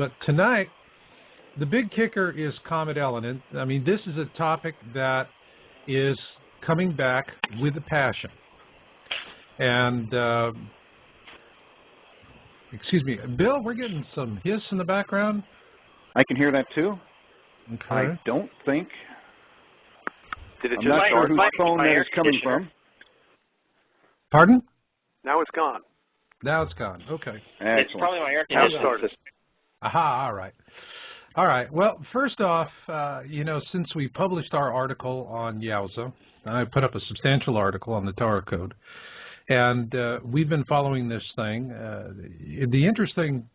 But tonight, the big kicker is Comet Elenin. I mean, this is a topic that is coming back with a passion. And, excuse me, Bill, we're getting some hiss in the background. I can hear that too. Okay. I don't think. Did it I'm just not sure start? whose phone My that air is coming conditioner. from. Pardon? Now it's gone. Now it's gone. Okay. Excellent. It's probably my air conditioner. Aha, all right. All right. Well, first off, you know, since we published our article on Yowza, I put up a substantial article on the Tara code, and we've been following this thing. The interesting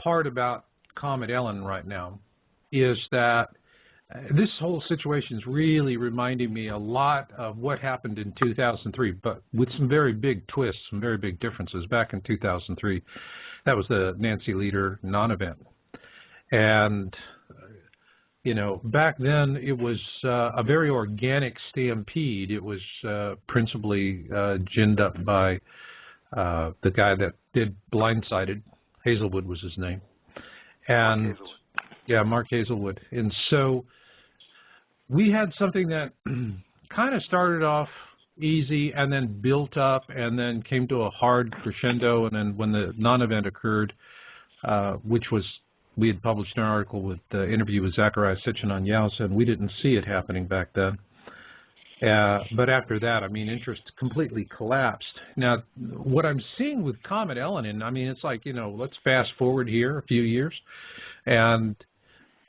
part about Comet Elenin right now is that this whole situation is really reminding me a lot of what happened in 2003, but with some very big twists, some very big differences. Back in 2003, that was the Nancy Leader non-event. And, you know, back then it was a very organic stampede. It was principally ginned up by the guy that did Blindsided. Hazelwood was his name. And yeah, Mark Hazelwood. And so we had something that kind of started off easy and then built up and then came to a hard crescendo. And then when the non-event occurred, which was, we had published an article with the interview with Zachariah Sitchin on Yowza, and we didn't see it happening back then. But after that, I mean, interest completely collapsed. Now, what I'm seeing with Comet Elenin, I mean, it's like, you know, let's fast forward here a few years, and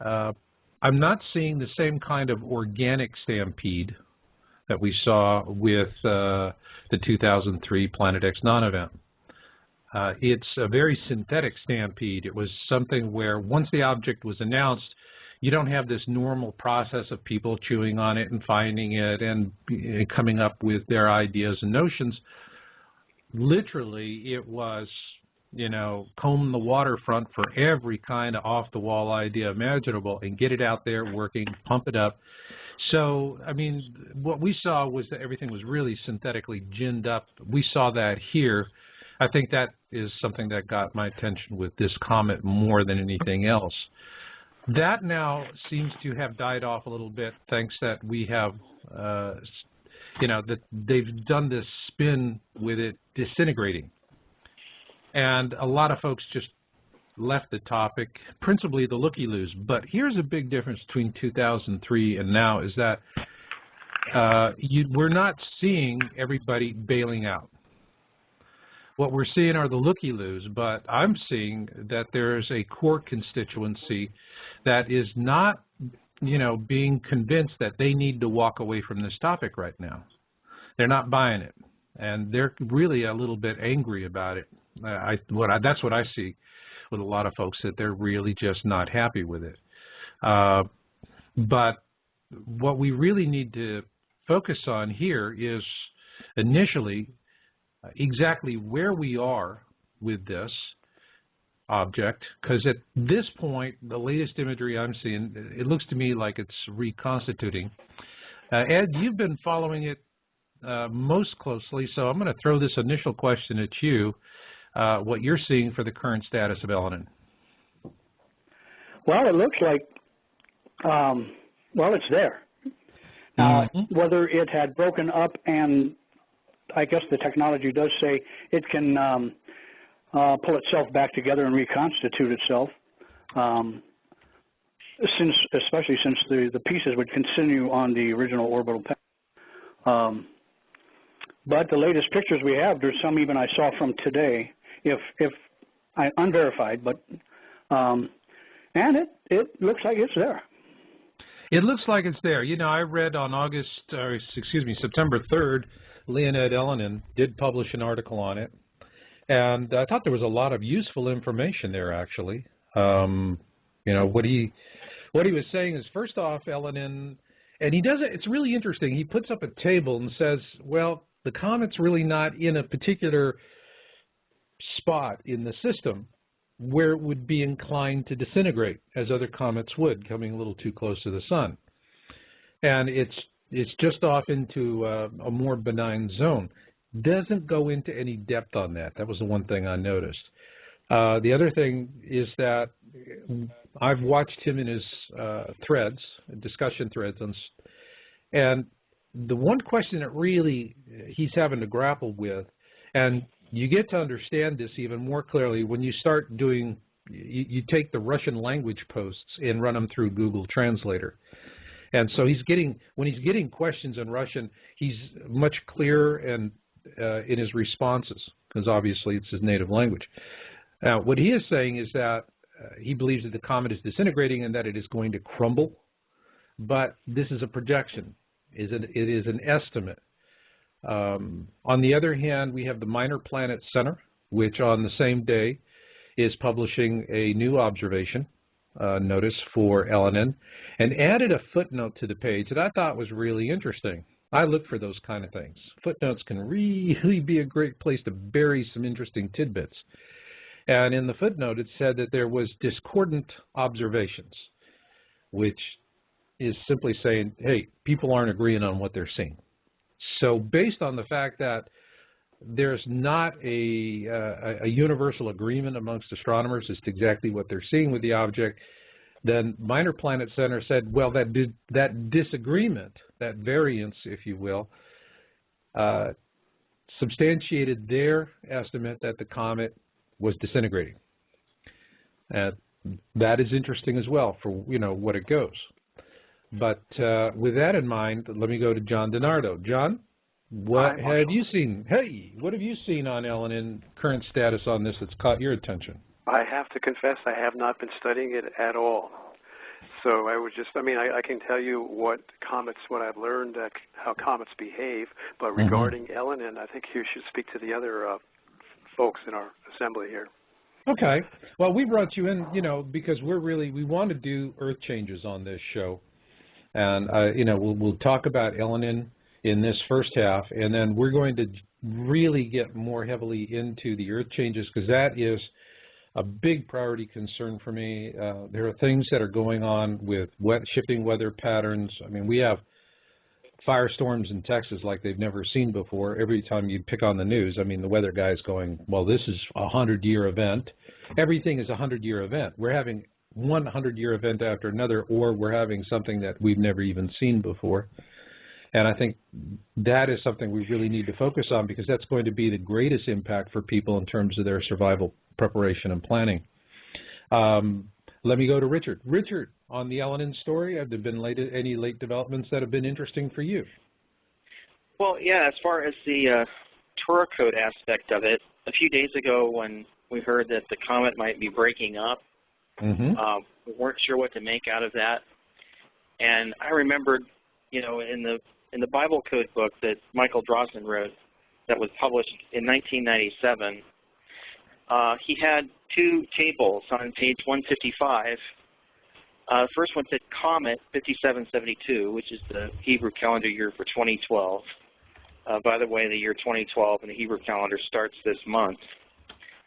I'm not seeing the same kind of organic stampede that we saw with the 2003 Planet X non-event. It's a very synthetic stampede. It was something where once the object was announced, you don't have this normal process of people chewing on it and finding it and coming up with their ideas and notions. Literally, it was, you know, comb the waterfront for every kind of off-the-wall idea imaginable and get it out there working, pump it up. So, I mean, what we saw was that everything was really synthetically ginned up. We saw that here. I think that is something that got my attention with this comet more than anything else. That now seems to have died off a little bit, thanks that we have, you know, that they've done this spin with it disintegrating. And a lot of folks just left the topic, principally the looky-loos. But here's a big difference between 2003 and now is that we're not seeing everybody bailing out. What we're seeing are the looky-loos, but I'm seeing that there's a core constituency that is not, you know, being convinced that they need to walk away from this topic right now. They're not buying it, and they're really a little bit angry about it. That's what I see with a lot of folks, that they're really just not happy with it. But what we really need to focus on here is initially exactly where we are with this object, because at this point, the latest imagery I'm seeing, it looks to me like it's reconstituting. Ed, you've been following it most closely, so I'm going to throw this initial question at you, what you're seeing for the current status of Elenin. Well, it looks like, well, it's there. Now, whether it had broken up, and I guess the technology does say it can pull itself back together and reconstitute itself, especially since the pieces would continue on the original orbital path. But the latest pictures we have, there's some even I saw from today, if I unverified, but and it looks like it's there. It looks like it's there. You know, I read on September 3rd, Leonid Elenin did publish an article on it, and I thought there was a lot of useful information there, actually. You know, what he was saying is, first off, Elenin, and he does it, it's really interesting, he puts up a table and says, well, the comet's really not in a particular spot in the system where it would be inclined to disintegrate, as other comets would, coming a little too close to the sun. And it's just off into a more benign zone. Doesn't go into any depth on that. That was the one thing I noticed. The other thing is that I've watched him in his threads, discussion threads, and the one question that really he's having to grapple with, and you get to understand this even more clearly when you start doing, you take the Russian language posts and run them through Google Translator. And so when he's getting questions in Russian, he's much clearer and in his responses, because obviously it's his native language. Now, what he is saying is that he believes that the comet is disintegrating and that it is going to crumble, but this is a projection. It is an estimate. On the other hand, we have the Minor Planet Center, which on the same day is publishing a new observation notice for Elenin, and added a footnote to the page that I thought was really interesting. I look for those kind of things. Footnotes can really be a great place to bury some interesting tidbits. And in the footnote, it said that there was discordant observations, which is simply saying, hey, people aren't agreeing on what they're seeing. So based on the fact that there's not a universal agreement amongst astronomers as to exactly what they're seeing with the object, then Minor Planet Center said, well, that disagreement, that variance, if you will, substantiated their estimate that the comet was disintegrating. That is interesting as well for what it goes. But with that in mind, let me go to John DiNardo. John, what have you seen? Hey, what have you seen on Elenin, current status on this that's caught your attention? I have to confess I have not been studying it at all. So I can tell you what I've learned, how comets behave, but regarding Elenin, I think you should speak to the other folks in our assembly here. Okay. Well, we brought you in, because we want to do Earth changes on this show. And, we'll talk about Elenin in this first half, and then we're going to really get more heavily into the Earth changes, because that is a big priority concern for me. There are things that are going on with shifting weather patterns. I mean, we have firestorms in Texas like they've never seen before. Every time you pick on the news, the weather guy's going, well, this is a 100-year event. Everything is a 100-year event. We're having one 100-year event after another, or we're having something that we've never even seen before. And I think that is something we really need to focus on, because that's going to be the greatest impact for people in terms of their survival preparation and planning. Let me go to Richard. Richard, on the Elenin story, have there been any late developments that have been interesting for you? Well, yeah, as far as the Torah code aspect of it, a few days ago when we heard that the comet might be breaking up, we weren't sure what to make out of that. And I remembered, in the Bible code book that Michael Drosnin wrote that was published in 1997, he had two tables on page 155. The first one said Comet 5772, which is the Hebrew calendar year for 2012. By the way, the year 2012 in the Hebrew calendar starts this month,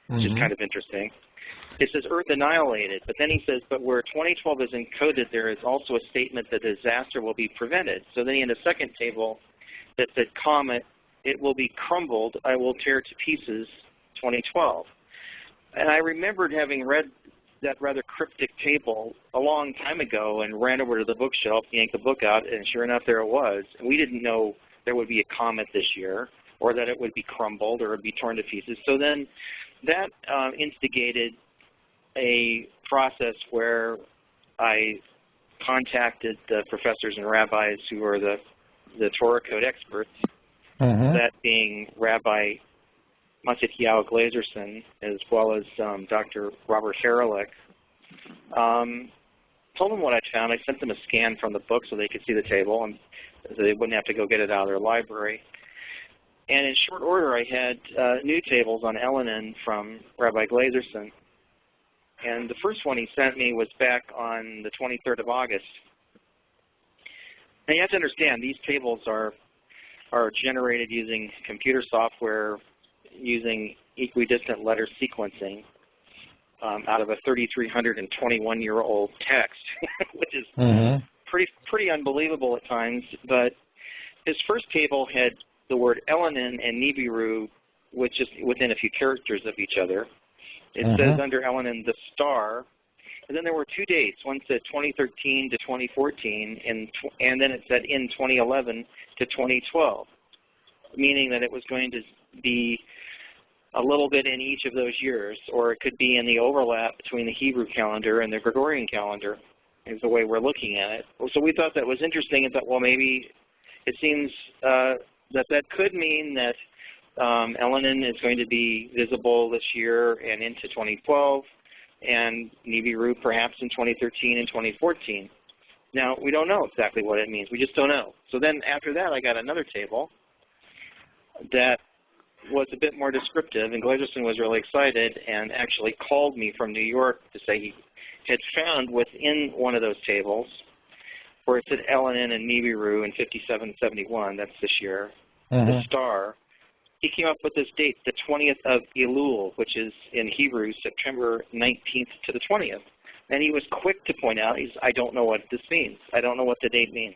which is kind of interesting. It says Earth annihilated, but then he says, but where 2012 is encoded, there is also a statement that disaster will be prevented. So then he had a second table that said Comet, it will be crumbled, I will tear to pieces, 2012. And I remembered having read that rather cryptic table a long time ago and ran over to the bookshelf, yanked the book out, and sure enough, there it was. And we didn't know there would be a comet this year, or that it would be crumbled or be torn to pieces. So then that instigated a process where I contacted the professors and rabbis who are the Torah code experts, that being Rabbi Matityahu Glazerson, as well as Dr. Robert Haralick. Told them what I'd found. I sent them a scan from the book so they could see the table, and so they wouldn't have to go get it out of their library. And in short order, I had new tables on Elenin from Rabbi Glazerson. And the first one he sent me was back on the 23rd of August. Now you have to understand, these tables are generated using computer software, using equidistant letter sequencing out of a 3,321-year-old text, which is pretty unbelievable at times. But his first table had the word Elenin and Nibiru, which is within a few characters of each other. It says under Elenin, the star, And then there were two dates. One said 2013 to 2014, and then it said in 2011 to 2012, meaning that it was going to be a little bit in each of those years, or it could be in the overlap between the Hebrew calendar and the Gregorian calendar, is the way we're looking at it. So we thought that was interesting and thought, well, maybe it seems that could mean that Elenin is going to be visible this year and into 2012, and Nibiru perhaps in 2013 and 2014. Now, we don't know exactly what it means. We just don't know. So then after that, I got another table that was a bit more descriptive, and Glaserson was really excited and actually called me from New York to say he had found within one of those tables where it said Elenin and Nibiru in 5771, that's this year, the star. He came up with this date, the 20th of Elul, which is in Hebrew September 19th to the 20th. And he was quick to point out, I don't know what this means. I don't know what the date means.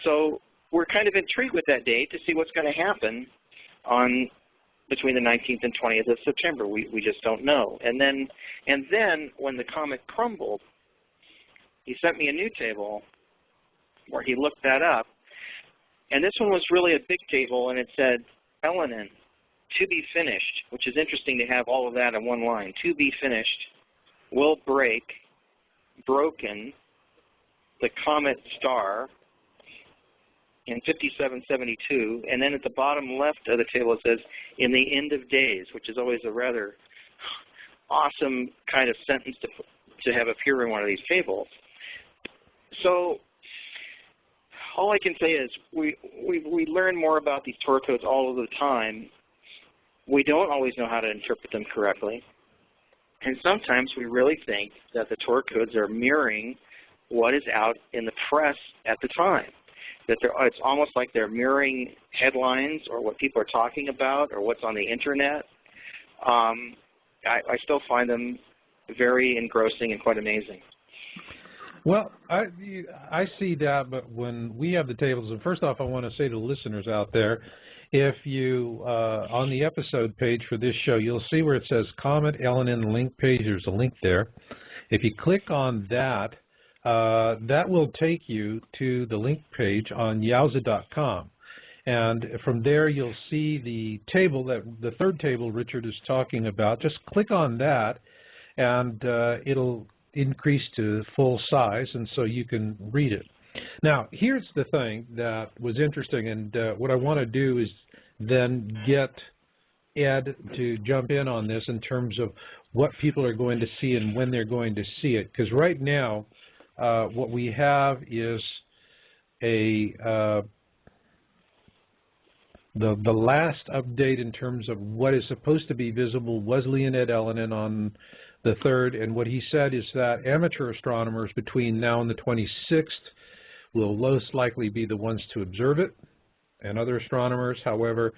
So we're kind of intrigued with that date to see what's going to happen on between the 19th and 20th of September. We just don't know. And then when the comet crumbled, he sent me a new table where he looked that up. And this one was really a big table, and it said, Elenin, to be finished, which is interesting to have all of that in one line. To be finished, will break, broken, the comet star in 5772, and then at the bottom left of the table it says, in the end of days, which is always a rather awesome kind of sentence to have appear in one of these tables. So all I can say is we learn more about these Torah codes all of the time. We don't always know how to interpret them correctly. And sometimes we really think that the Torah codes are mirroring what is out in the press at the time. That it's almost like they're mirroring headlines or what people are talking about or what's on the Internet. I still find them very engrossing and quite amazing. Well, I see that, but when we have the tables, and first off, I want to say to the listeners out there, if you, on the episode page for this show, you'll see where it says Comet Elenin link page. There's a link there. If you click on that, that will take you to the link page on yowza.com. And from there, you'll see the table, the third table Richard is talking about. Just click on that, and it'll increase to full size, and so you can read it. Now, here's the thing that was interesting, and what I want to do is then get Ed to jump in on this in terms of what people are going to see and when they're going to see it. Because right now, what we have is the last update in terms of what is supposed to be visible was Leonid Elenin on the 3rd, and what he said is that amateur astronomers between now and the 26th will most likely be the ones to observe it, and other astronomers. However,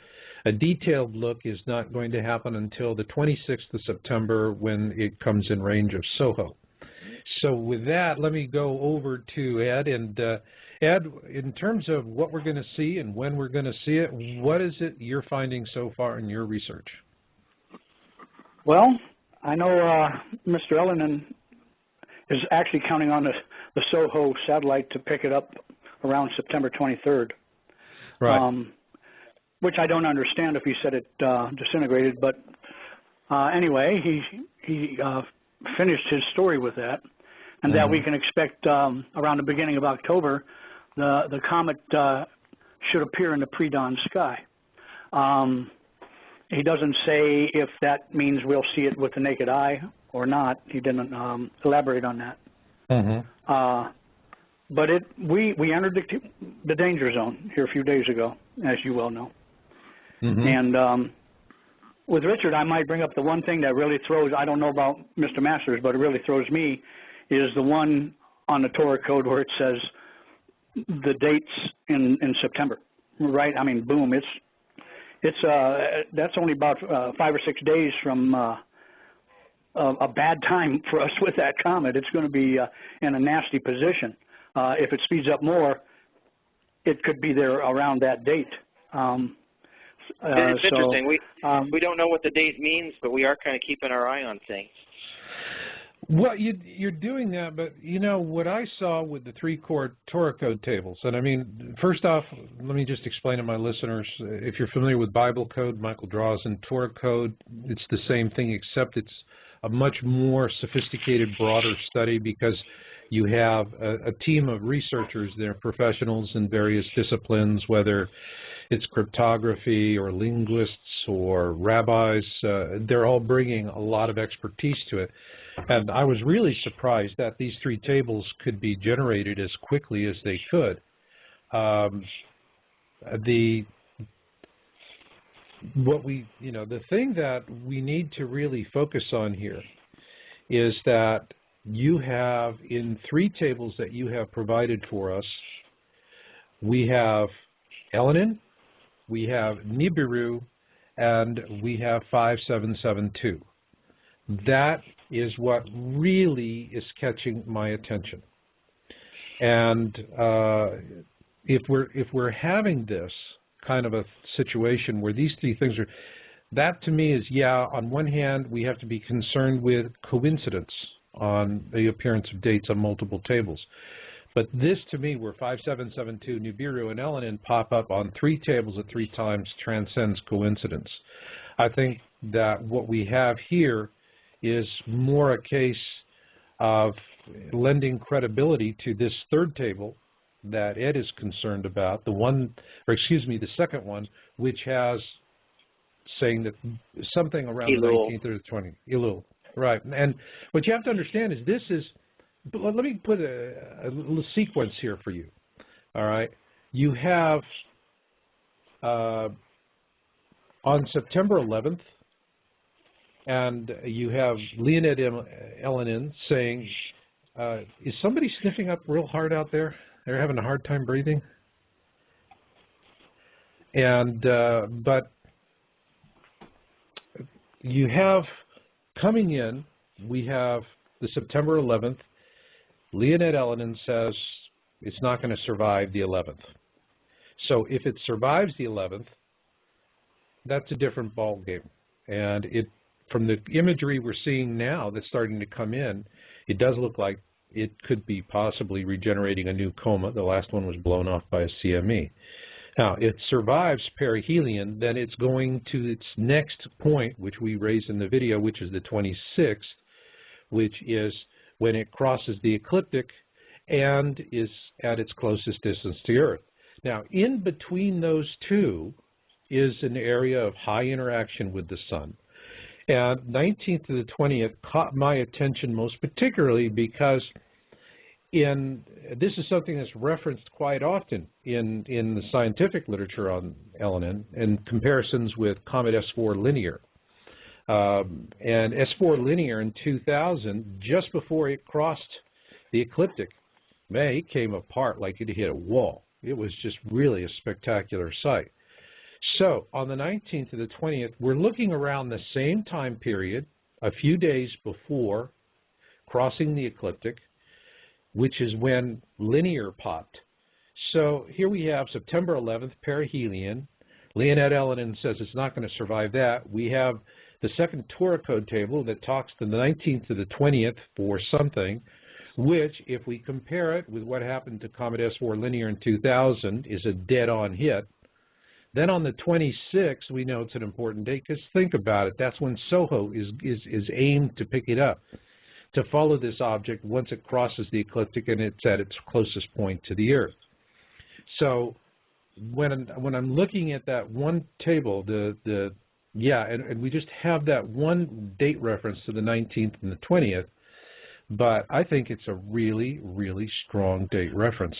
a detailed look is not going to happen until the 26th of September when it comes in range of SOHO. So with that, let me go over to Ed. And Ed, in terms of what we're going to see and when we're going to see it, what is it you're finding so far in your research? Well, I know Mr. Elenin is actually counting on the SOHO satellite to pick it up around September 23rd. Right. Which I don't understand if he said it disintegrated, but anyway, he finished his story with that, and that we can expect around the beginning of October, the comet should appear in the pre-dawn sky. He doesn't say if that means we'll see it with the naked eye or not. He didn't elaborate on that. But we entered the danger zone here a few days ago, as you well know. And with Richard, I might bring up the one thing that really throws, I don't know about Mr. Masters, but it really throws me, is the one on the Torah code where it says the dates in September, right? I mean, boom, that's only about 5 or 6 days from a bad time for us with that comet. It's going to be in a nasty position. If it speeds up more, it could be there around that date. It's interesting. We don't know what the date means, but we are kind of keeping our eye on things. Well, you're doing that, but you know what I saw with the three-core Torah code tables, and I mean, first off, let me just explain to my listeners, if you're familiar with Bible code, Michael draws in Torah code, it's the same thing except it's a much more sophisticated, broader study because you have a team of researchers, they're professionals in various disciplines, whether it's cryptography or linguists or rabbis, they're all bringing a lot of expertise to it. And I was really surprised that these three tables could be generated as quickly as they could. The thing that we need to really focus on here is that you have, in three tables that you have provided for us, we have Elenin, we have Nibiru, and we have 5772. That is what really is catching my attention. And if we're having this kind of a situation where these three things are, that to me is, yeah, on one hand, we have to be concerned with coincidence on the appearance of dates on multiple tables. But this, to me, where 5772, Nibiru, and Elenin pop up on three tables at three times transcends coincidence. I think that what we have here is more a case of lending credibility to this third table that Ed is concerned about, the second one, which has saying that something around Elul. The 19th or the 20th. Elul. Right. And what you have to understand is this is, let me put a little sequence here for you. All right. You have, on September 11th, and you have Leonid Elenin saying, is somebody sniffing up real hard out there? They're having a hard time breathing? And, but you have coming in, we have the September 11th, Leonid Elenin says it's not going to survive the 11th. So if it survives the 11th, that's a different ball game. And it, from the imagery we're seeing now that's starting to come in, it does look like it could be possibly regenerating a new coma. The last one was blown off by a CME. Now, it survives perihelion, then it's going to its next point, which we raised in the video, which is the 26th, which is when it crosses the ecliptic and is at its closest distance to Earth. Now, in between those two is an area of high interaction with the sun. And 19th to the 20th caught my attention most particularly because this is something that's referenced quite often in the scientific literature on Elenin in comparisons with Comet S4 Linear. And S4 Linear in 2000, just before it crossed the ecliptic, man, it came apart like it hit a wall. It was just really a spectacular sight. So on the 19th to the 20th, we're looking around the same time period, a few days before crossing the ecliptic, which is when Linear popped. So here we have September 11th, perihelion. Leonid Elenin says it's not going to survive that. We have the second Torah code table that talks to the 19th to the 20th for something, which, if we compare it with what happened to Comet S4 Linear in 2000, is a dead-on hit. Then on the 26th, we know it's an important date because think about it. That's when SOHO is aimed to pick it up, to follow this object once it crosses the ecliptic and it's at its closest point to the Earth. So when I'm looking at that one table, and we just have that one date reference to the 19th and the 20th, but I think it's a really, really strong date reference.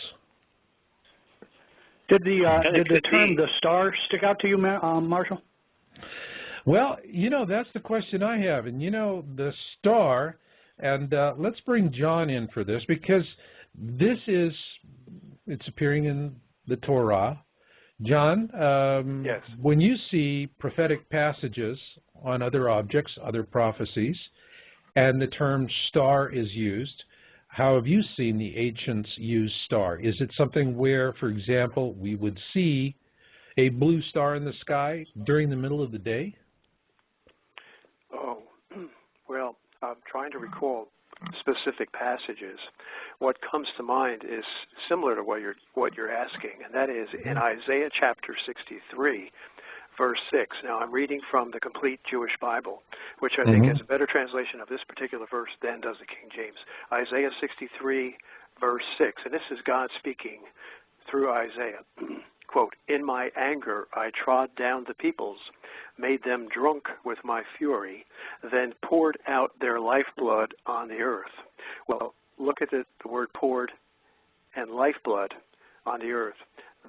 Did the term the star stick out to you, Marshall? Well, that's the question I have. And, the star, and let's bring John in for this because it's appearing in the Torah. John, yes. When you see prophetic passages on other objects, other prophecies, and the term star is used, how have you seen the ancients use star? Is it something where, for example, we would see a blue star in the sky during the middle of the day? Oh, well, I'm trying to recall. specific passages. What comes to mind is similar to what you're asking, and that is in Isaiah chapter 63, verse 6. Now, I'm reading from the Complete Jewish Bible, which I think has a better translation of this particular verse than does the King James. Isaiah 63, verse 6, and this is God speaking through Isaiah. Quote, "In my anger I trod down the peoples, made them drunk with my fury, then poured out their lifeblood on the earth." Well, look at the word poured and lifeblood on the earth.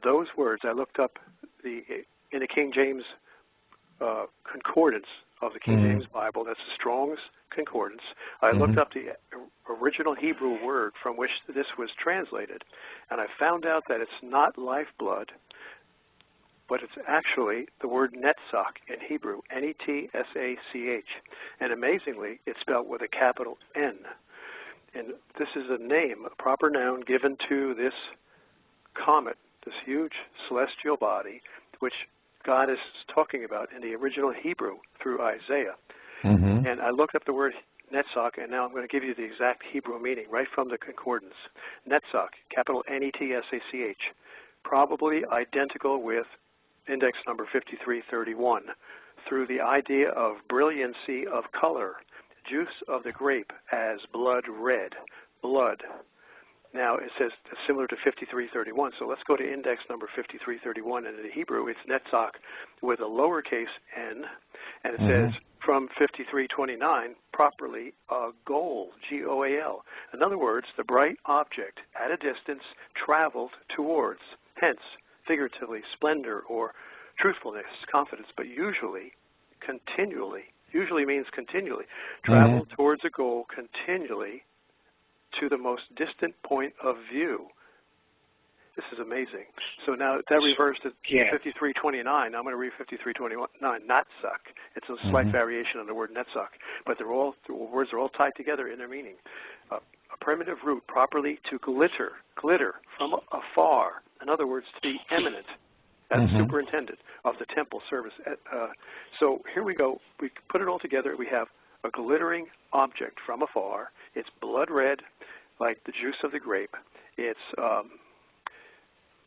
Those words, I looked up in the King James concordance of the King James Bible, that's the Strong's concordance. I looked up the original Hebrew word from which this was translated, and I found out that it's not lifeblood, but it's actually the word netzach in Hebrew, N-E-T-S-A-C-H. And amazingly, it's spelled with a capital N. And this is a name, a proper noun given to this comet, this huge celestial body, which God is talking about in the original Hebrew through Isaiah. And I looked up the word netzach, and now I'm going to give you the exact Hebrew meaning right from the concordance. Netzach, capital N-E-T-S-A-C-H, probably identical with index number 5331, through the idea of brilliancy of color, juice of the grape as blood red, blood. Now, it says it's similar to 5331, so let's go to index number 5331, and in the Hebrew, it's netzach with a lowercase n, and it says from 5329, properly, a goal, G-O-A-L. In other words, the bright object at a distance traveled towards, hence, figuratively, splendor or truthfulness, confidence, but usually, continually, usually means continually, travel towards a goal continually to the most distant point of view. This is amazing. So now that reversed to 5329. I'm going to read 5329, natzach. It's a slight variation on the word netzach, but the words are all tied together in their meaning. A primitive root, properly to glitter from afar. In other words, to be eminent as superintendent of the temple service. So here we go. We put it all together. We have a glittering object from afar. It's blood red, like the juice of the grape. It's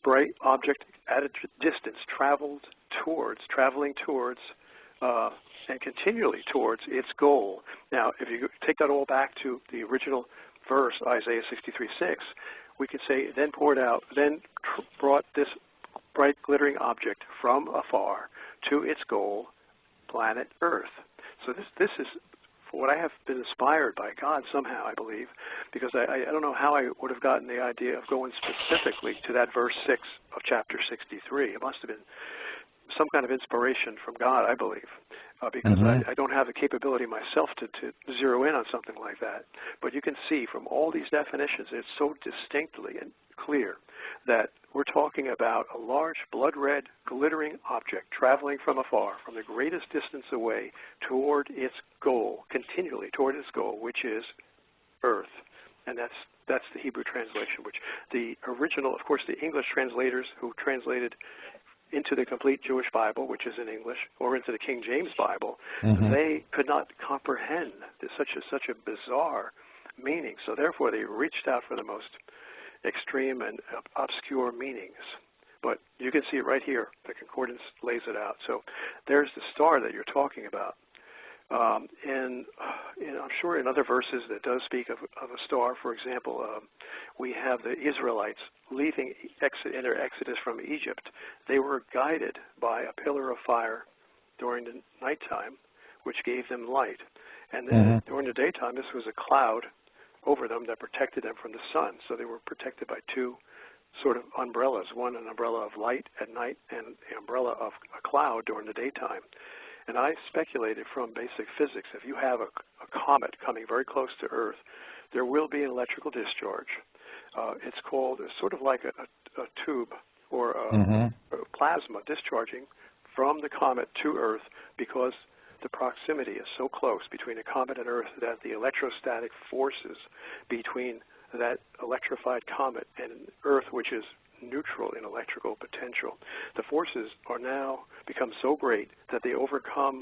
bright object at a distance, traveling towards, and continually towards its goal. Now, if you take that all back to the original verse, Isaiah 63:6, we could say, then brought this bright glittering object from afar to its goal, planet Earth. So this is what I have been inspired by God somehow, I believe, because I don't know how I would have gotten the idea of going specifically to that verse 6 of chapter 63. It must have been some kind of inspiration from God, I believe, because I don't have the capability myself to zero in on something like that. But you can see from all these definitions, it's so distinctly and clear that we're talking about a large blood red glittering object traveling from afar, from the greatest distance away toward its goal, continually toward its goal, which is Earth. And that's the Hebrew translation, which the original, of course, the English translators who translated into the Complete Jewish Bible, which is in English, or into the King James Bible, they could not comprehend such a bizarre meaning. So therefore, they reached out for the most extreme and obscure meanings. But you can see it right here. The concordance lays it out. So there's the star that you're talking about. And I'm sure in other verses that does speak of a star. For example, we have the Israelites leaving in their exodus from Egypt. They were guided by a pillar of fire during the nighttime, which gave them light. And then during the daytime, this was a cloud over them that protected them from the sun. So they were protected by two sort of umbrellas, one an umbrella of light at night and the umbrella of a cloud during the daytime. And I speculated from basic physics, if you have a comet coming very close to Earth, there will be an electrical discharge. It's called sort of like a tube or a plasma discharging from the comet to Earth, because the proximity is so close between a comet and Earth that the electrostatic forces between that electrified comet and Earth, which is neutral in electrical potential, the forces are now become so great that they overcome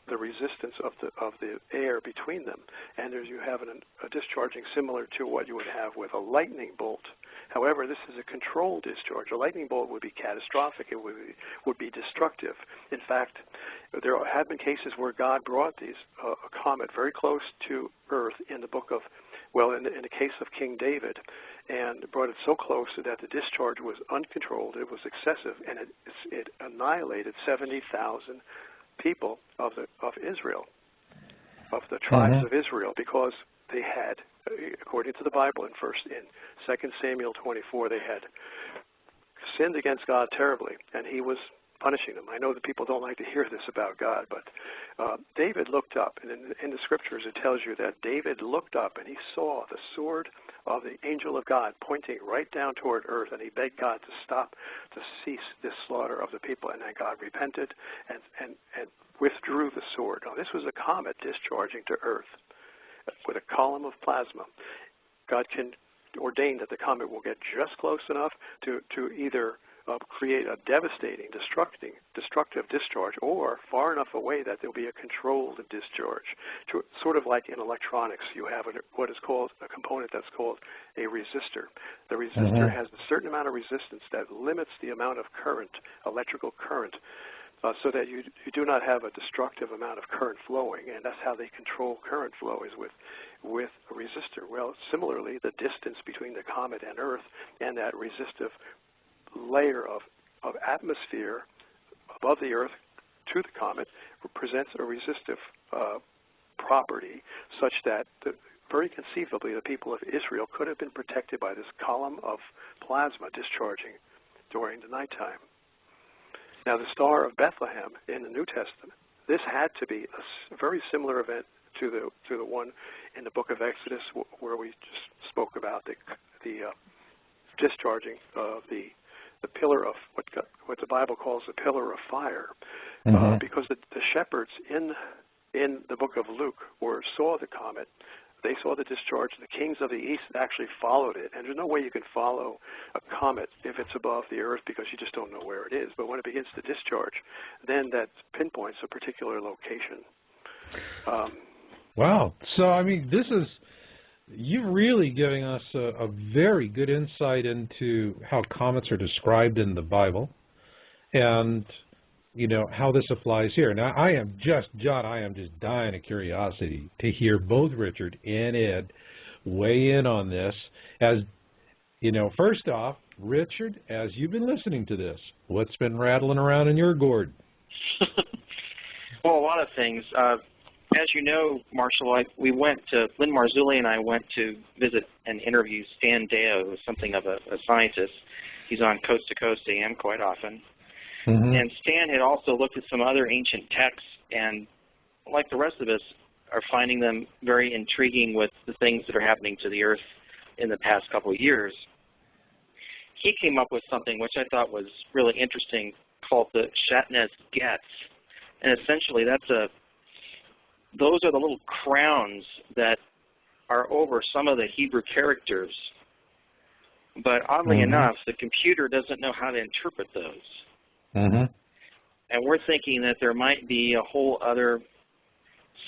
the resistance of the air between them, and you have a discharging similar to what you would have with a lightning bolt. However, this is a controlled discharge. A lightning bolt would be catastrophic. It would be destructive. In fact, there have been cases where God brought a comet very close to Earth in the book of, well, in the case of King David, and brought it so close that the discharge was uncontrolled. It was excessive, and it annihilated 70,000 people of Israel, of the tribes of Israel, because they had, according to the Bible in 2 Samuel 24, they had sinned against God terribly, and he was punishing them. I know that people don't like to hear this about God, but David looked up, and in the scriptures it tells you that David looked up and he saw the sword of the angel of God pointing right down toward earth, and he begged God to cease this slaughter of the people, and then God repented and withdrew the sword. Now, this was a comet discharging to earth with a column of plasma. God can ordain that the comet will get just close enough to either create a devastating, destructive discharge, or far enough away that there will be a controlled discharge. Sort of like in electronics, you have what is called a component that's called a resistor. The resistor has a certain amount of resistance that limits the amount of current, electrical current, so that you do not have a destructive amount of current flowing, and that's how they control current flow, is with a resistor. Well, similarly, the distance between the comet and Earth and that resistive layer of atmosphere above the Earth to the comet presents a resistive property such that very conceivably the people of Israel could have been protected by this column of plasma discharging during the nighttime. Now, the Star of Bethlehem in the New Testament, this had to be a very similar event to the one in the book of Exodus where we just spoke about the discharging of the pillar of what the Bible calls the pillar of fire, because the shepherds in the book of Luke saw the comet. They saw the discharge. The kings of the east actually followed it, and there's no way you can follow a comet if it's above the earth because you just don't know where it is. But when it begins to discharge, then that pinpoints a particular location. Wow. So, I mean, you're really giving us a very good insight into how comets are described in the Bible and, how this applies here. Now, John, I am just dying of curiosity to hear both Richard and Ed weigh in on this. As, first off, Richard, as you've been listening to this, what's been rattling around in your gourd? Well, a lot of things. As you know, Marshall, Lynn Marzulli and I went to visit and interview Stan Deo, who's something of a scientist. He's on Coast to Coast AM quite often. And Stan had also looked at some other ancient texts, and like the rest of us, are finding them very intriguing with the things that are happening to the Earth in the past couple of years. He came up with something which I thought was really interesting called the Shatnez Getz. And essentially those are the little crowns that are over some of the Hebrew characters. But oddly enough, the computer doesn't know how to interpret those. And we're thinking that there might be a whole other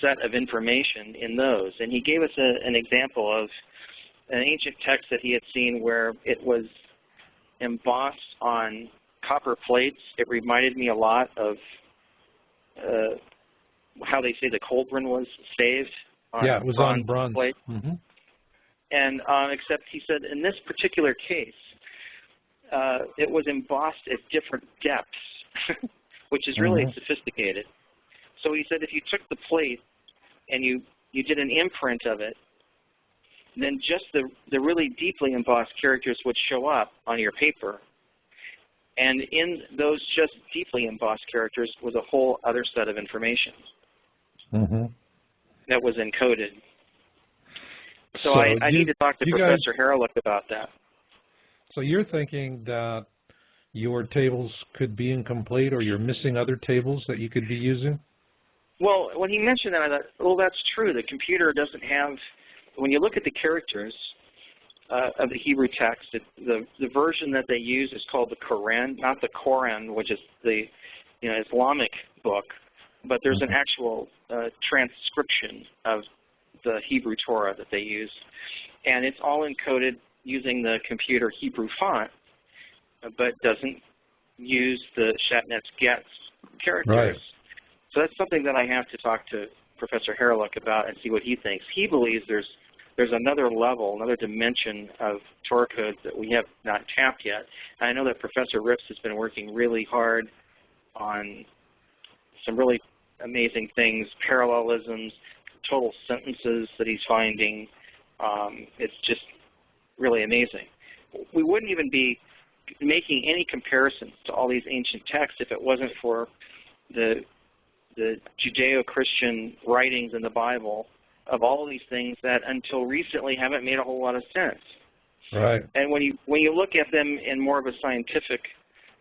set of information in those. And he gave us an example of an ancient text that he had seen where it was embossed on copper plates. It reminded me a lot of how they say the cauldron was saved. It was on bronze plate. And except he said in this particular case, it was embossed at different depths, which is really sophisticated. So he said if you took the plate and you did an imprint of it, then just the really deeply embossed characters would show up on your paper. And in those just deeply embossed characters was a whole other set of information that was encoded. So I need to talk to Professor Haralick about that. So you're thinking that your tables could be incomplete, or you're missing other tables that you could be using? Well, when he mentioned that, I thought, well, that's true. The computer doesn't have, when you look at the characters of the Hebrew text, the version that they use is called the Quran, not the Koran, which is the Islamic book, but there's an actual transcription of the Hebrew Torah that they use, and it's all encoded using the computer Hebrew font, but doesn't use the Shatnez-Getz characters. Right. So that's something that I have to talk to Professor Harreluk about and see what he thinks. He believes there's another level, another dimension of Torah codes that we have not tapped yet. And I know that Professor Rips has been working really hard on some really amazing things, parallelisms, total sentences that he's finding. It's just really amazing. We wouldn't even be making any comparisons to all these ancient texts if it wasn't for the Judeo-Christian writings in the Bible of all of these things that until recently haven't made a whole lot of sense. Right. And when you look at them in more of a scientific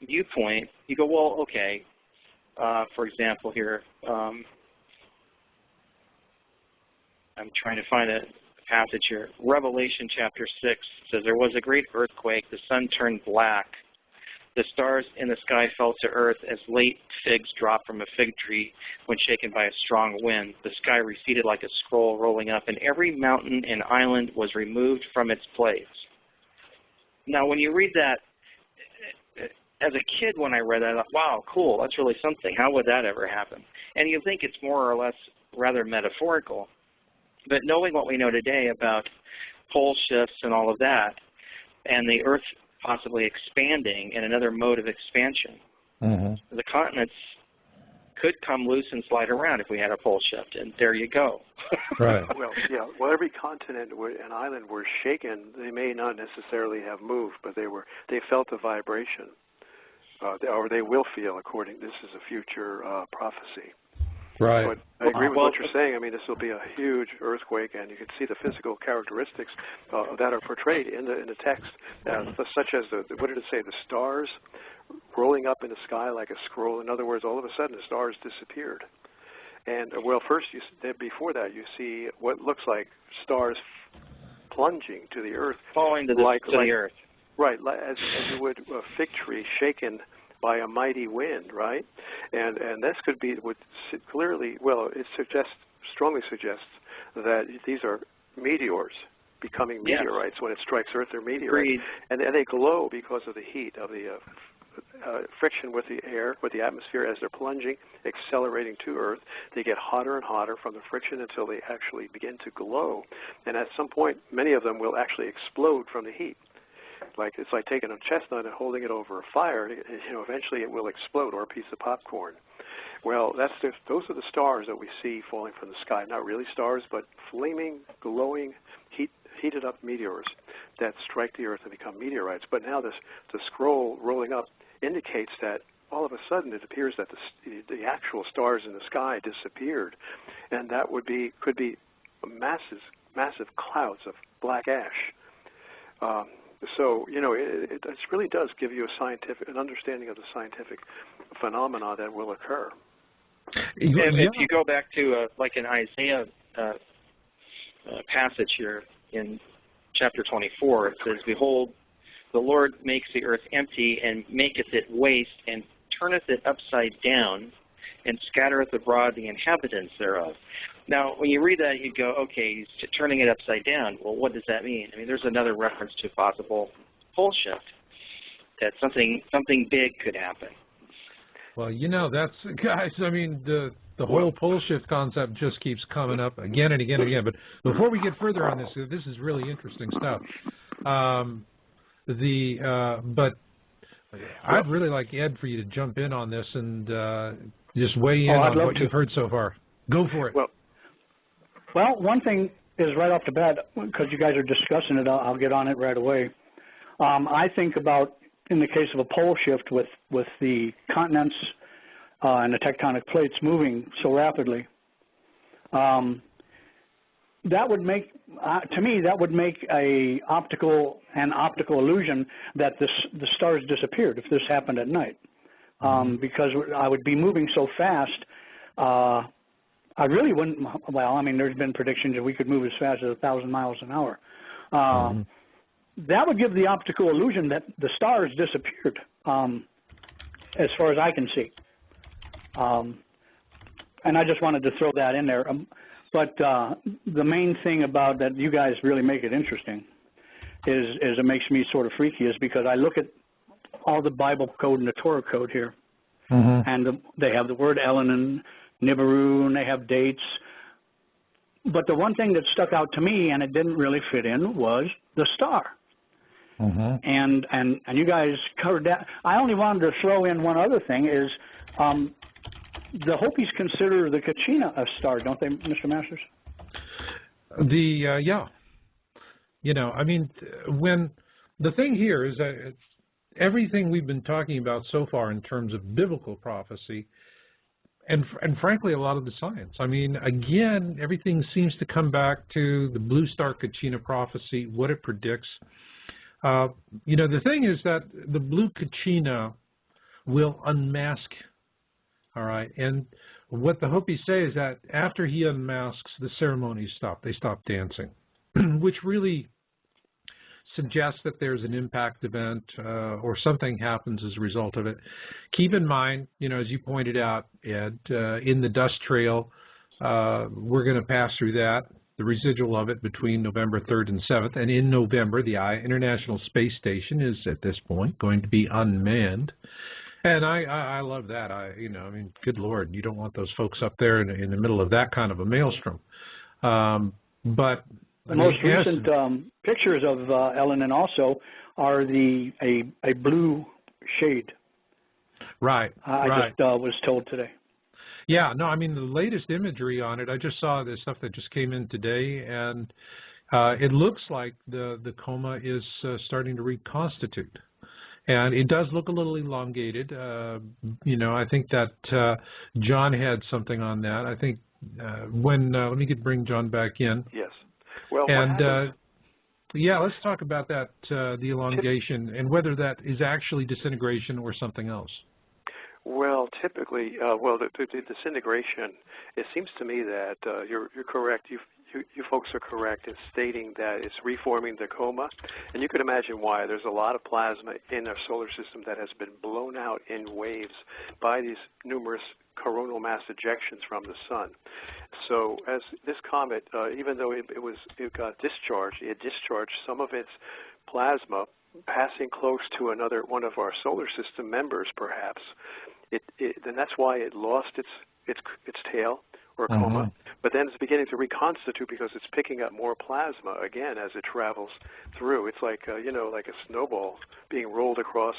viewpoint, you go, well, okay. For example, here, I'm trying to find a passage here. Revelation chapter 6 says, there was a great earthquake. The sun turned black. The stars in the sky fell to earth as late figs drop from a fig tree when shaken by a strong wind. The sky receded like a scroll rolling up, and every mountain and island was removed from its place. Now, when you read that, as a kid when I read that, I thought, wow, cool, that's really something. How would that ever happen? And you think it's more or less rather metaphorical. But knowing what we know today about pole shifts and all of that, and the Earth possibly expanding in another mode of expansion, the continents could come loose and slide around if we had a pole shift, and there you go. Right. Well, yeah. Well, every continent and island were shaken. They may not necessarily have moved, but they felt the vibration, or they will feel. This is a future prophecy. Right. But I agree with what you're saying. I mean, this will be a huge earthquake, and you can see the physical characteristics that are portrayed in the text, such as what did it say? The stars rolling up in the sky like a scroll. In other words, all of a sudden the stars disappeared. And well, first before that, you see what looks like stars plunging to the earth, falling to the earth. Right, as you would a fig tree shaken by a mighty wind, right? And this would clearly, well, it strongly suggests that these are meteors becoming meteorites. When it strikes Earth. They're meteorites, and they glow because of the heat of the friction with the air, with the atmosphere as they're plunging, accelerating to Earth. They get hotter and hotter from the friction until they actually begin to glow, and at some point, many of them will actually explode from the heat. It's like taking a chestnut and holding it over a fire. Eventually it will explode, or a piece of popcorn. Well, those are the stars that we see falling from the sky. Not really stars, but flaming, glowing, heated up meteors that strike the Earth and become meteorites. But now the scroll rolling up indicates that all of a sudden it appears that the actual stars in the sky disappeared, and that could be massive clouds of black ash. So, it really does give you an understanding of the scientific phenomena that will occur. If you go back to like an Isaiah passage here in chapter 24, it says, behold, the Lord makes the earth empty and maketh it waste and turneth it upside down and scattereth abroad the inhabitants thereof. Now, when you read that, you go, okay, he's turning it upside down. Well, what does that mean? I mean, there's another reference to possible pole shift, that something big could happen. Well, that's, guys, I mean, the whole pole shift concept just keeps coming up again and again and again. But before we get further on this is really interesting stuff. But I'd really like, Ed, for you to jump in on this and just weigh in on what you've heard so far. Go for it. Well, one thing is right off the bat, because you guys are discussing it, I'll get on it right away. I think about, in the case of a pole shift with the continents and the tectonic plates moving so rapidly, that would make, to me, an optical illusion that the stars disappeared if this happened at night, because I would be moving so fast. I really wouldn't. Well, I mean, there's been predictions that we could move as fast as 1,000 miles an hour. That would give the optical illusion that the stars disappeared, as far as I can see. and I just wanted to throw that in there. But the main thing about that, you guys really make it interesting, is it makes me sort of freaky, is because I look at all the Bible code and the Torah code here, and they have the word Elenin, Nibiru, and they have dates. But the one thing that stuck out to me, and it didn't really fit in, was the star. And you guys covered that. I only wanted to throw in one other thing, is the Hopis consider the Kachina a star, don't they, Mr. Masters? Yeah. You know, I mean, when the thing here is that everything we've been talking about so far in terms of biblical prophecy, and frankly, a lot of the science. I mean, again, everything seems to come back to the blue star Kachina prophecy, what it predicts. You know, the thing is that the blue Kachina will unmask, all right? And what the Hopis say is that after he unmasks, the ceremonies stop. They stop dancing, which really suggests that there's an impact event or something happens as a result of it. Keep in mind, you know, as you pointed out, Ed, in the dust trail, we're going to pass through that, the residual of it between November 3rd and 7th. And in November, the International Space Station is, at this point, going to be unmanned. And I love that. You know, I mean, good Lord, you don't want those folks up there in the middle of that kind of a maelstrom. But the most recent pictures of Elenin also are a blue shade. Right. I just was told today. Yeah, no, I mean, the latest imagery on it, I just saw this stuff that just came in today, and it looks like the coma is starting to reconstitute. And it does look a little elongated. You know, I think that John had something on that. I think when, let me bring John back in. Yes. Well, and yeah, let's talk about that, the elongation, and whether that is actually disintegration or something else. Well, typically, the disintegration, it seems to me that you're correct. You folks are correct in stating that it's reforming the coma, and you can imagine why. There's a lot of plasma in our solar system that has been blown out in waves by these numerous coronal mass ejections from the sun. So as this comet, even though it got discharged, it discharged some of its plasma passing close to another one of our solar system members, perhaps. Then that's why it lost its tail or coma, but then it's beginning to reconstitute because it's picking up more plasma again as it travels through. It's like you know, like a snowball being rolled across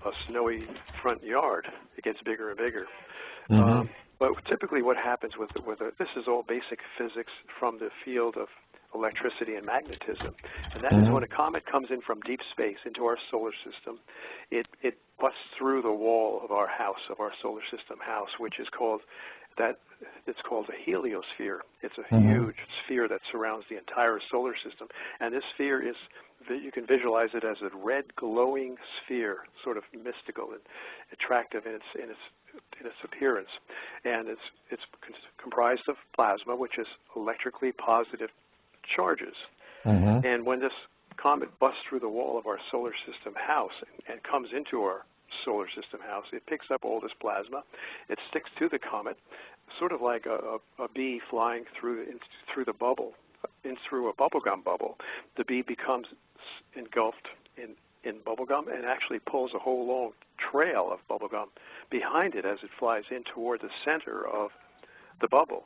a snowy front yard. It gets bigger and bigger. But typically, what happens with this is all basic physics from the field of electricity and magnetism, and that is when a comet comes in from deep space into our solar system, it busts through the wall of our house, of our solar system house, which is called it's called a heliosphere. It's a huge sphere that surrounds the entire solar system, and this sphere is, you can visualize it as a red glowing sphere, sort of mystical and attractive in its appearance, and it's comprised of plasma, which is electrically positive charges. And when this comet busts through the wall of our solar system house and comes into our solar system house, it picks up all this plasma, it sticks to the comet, sort of like a bee flying through the bubble, through a bubblegum bubble. The bee becomes engulfed in bubblegum and actually pulls a whole long trail of bubblegum behind it as it flies in toward the center of the bubble.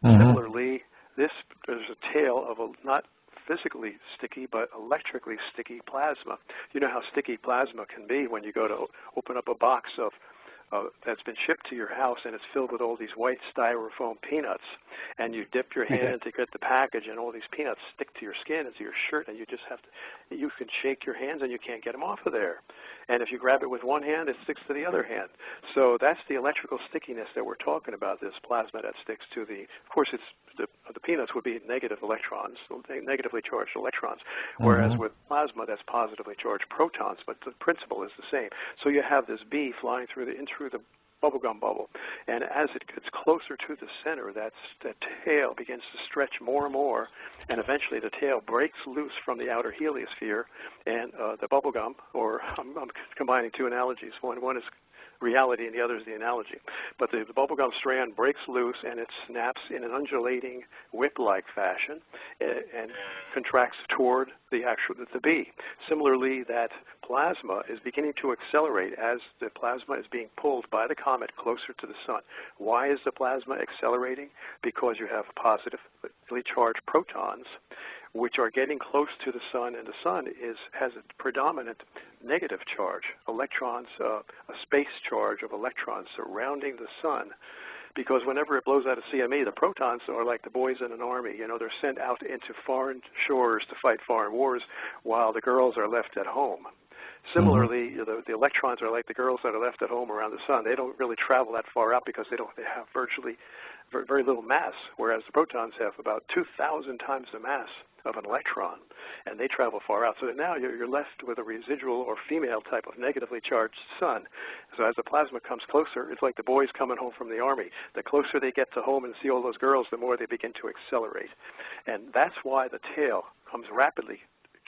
Similarly, there's a tail of not physically sticky, but electrically sticky plasma. You know how sticky plasma can be when you go to open up a box of that's been shipped to your house, and it's filled with all these white styrofoam peanuts, and you dip your hand in to get the package, and all these peanuts stick to your skin and to your shirt, and you just have to, you can shake your hands and you can't get them off of there. And if you grab it with one hand, it sticks to the other hand. So that's the electrical stickiness that we're talking about, this plasma that sticks to the, of course, it's the peanuts would be negative electrons, negatively charged electrons, whereas with plasma, that's positively charged protons, but the principle is the same. So you have this bee flying through the bubblegum bubble, and as it gets closer to the center, that tail begins to stretch more and more, and eventually the tail breaks loose from the outer heliosphere, and the bubblegum, or I'm combining two analogies. One is reality and the other is the analogy. But the bubblegum strand breaks loose and it snaps in an undulating whip-like fashion and contracts toward the bee. Similarly, that plasma is beginning to accelerate as the plasma is being pulled by the comet closer to the sun. Why is the plasma accelerating? Because you have positively charged protons which are getting close to the sun, and the sun has a predominant negative charge, electrons, a space charge of electrons surrounding the sun. Because whenever it blows out a CME, the protons are like the boys in an army. You know, they're sent out into foreign shores to fight foreign wars while the girls are left at home. Similarly, the electrons are like the girls that are left at home around the sun. They don't really travel that far out because they have very little mass, whereas the protons have about 2,000 times the mass of an electron, and they travel far out. So that now you're left with a residual or female type of negatively charged sun. So as the plasma comes closer, it's like the boys coming home from the army. The closer they get to home and see all those girls, the more they begin to accelerate. And that's why the tail comes rapidly,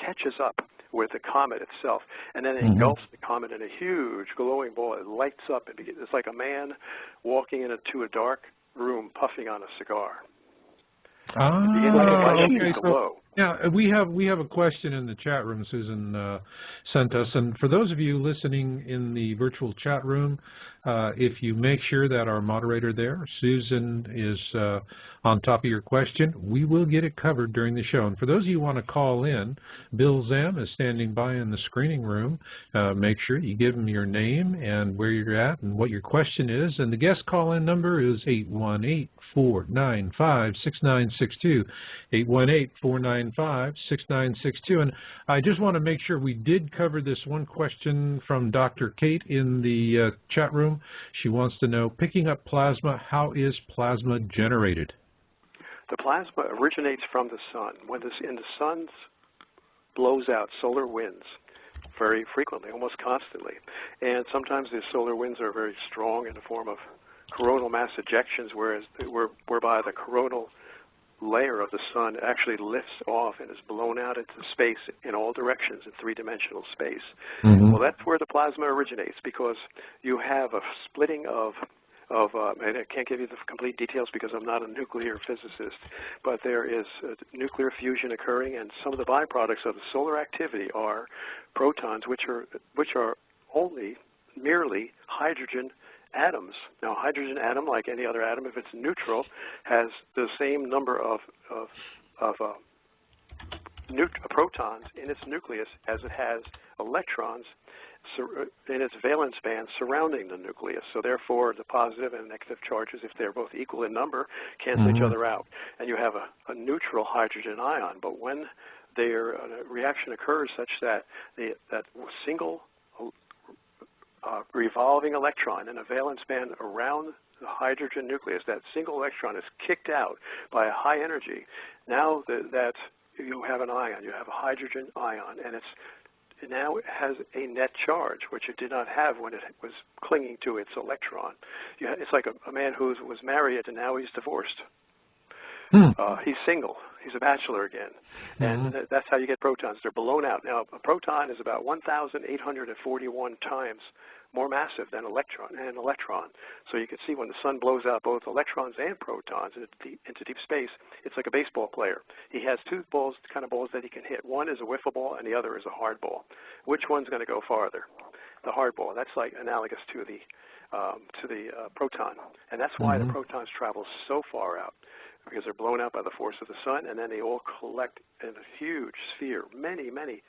catches up with the comet itself, and then it engulfs the comet in a huge glowing ball. It lights up. It's like a man walking into a dark room puffing on a cigar. Okay. So, yeah, we have a question in the chat room Susan sent us, and for those of you listening in the virtual chat room, if you make sure that our moderator there, Susan, is on top of your question, we will get it covered during the show. And for those of you who want to call in, Bill Zam is standing by in the screening room. Make sure you give him your name and where you're at and what your question is. And the guest call-in number is 818-495-6962, 818-495-6962. And I just want to make sure we did cover this one question from Dr. Kate in the chat room. She wants to know, picking up plasma, how is plasma generated? The plasma originates from the sun. When the sun blows out solar winds very frequently, almost constantly, and sometimes the solar winds are very strong in the form of coronal mass ejections, whereby the coronal layer of the sun actually lifts off and is blown out into space in all directions in three-dimensional space. Well, that's where the plasma originates, because you have a splitting of and I can't give you the complete details because I'm not a nuclear physicist, but there is nuclear fusion occurring, and some of the byproducts of the solar activity are protons, which are only merely hydrogen atoms. Now, hydrogen atom, like any other atom, if it's neutral, has the same number of protons in its nucleus as it has electrons in its valence band surrounding the nucleus. So therefore, the positive and negative charges, if they're both equal in number, cancel each other out. And you have a neutral hydrogen ion. But when their reaction occurs such that that single revolving electron in a valence band around the hydrogen nucleus, that single electron is kicked out by a high energy, now that you have an ion, you have a hydrogen ion, and now it has a net charge, which it did not have when it was clinging to its electron. It's like a man who was married and now he's divorced. He's single. He's a bachelor again. And that's how you get protons. They're blown out. Now, a proton is about 1,841 times more massive than an electron. So you can see when the sun blows out both electrons and protons into deep space, it's like a baseball player. He has two kind of balls that he can hit. One is a wiffle ball and the other is a hard ball. Which one's going to go farther? The hard ball. That's like analogous to the proton. And that's why the protons travel so far out, because they're blown out by the force of the sun, and then they all collect in a huge sphere, many, many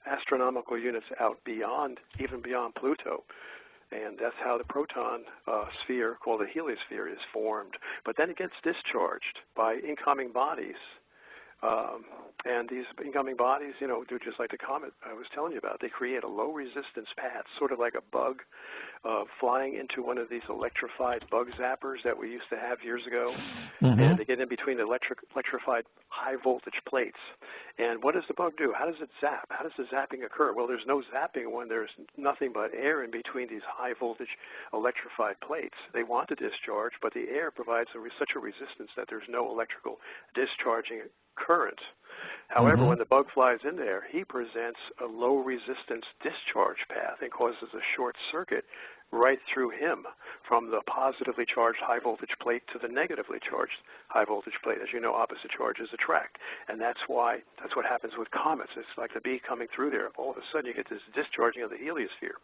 astronomical units out even beyond Pluto. And that's how the proton sphere, called the heliosphere, is formed. But then it gets discharged by incoming bodies. And these incoming bodies, do just like the comet I was telling you about. They create a low resistance path, sort of like a bug flying into one of these electrified bug zappers that we used to have years ago. And they get in between the electrified high voltage plates. And what does the bug do? How does it zap? How does the zapping occur? Well, there's no zapping when there's nothing but air in between these high voltage electrified plates. They want to discharge, but the air provides such a resistance that there's no electrical discharging current. However, when the bug flies in there, he presents a low resistance discharge path and causes a short circuit right through him from the positively charged high voltage plate to the negatively charged high voltage plate. As you know, opposite charges attract, and that's what happens with comets. It's like the bee coming through there. All of a sudden, you get this discharging of the heliosphere.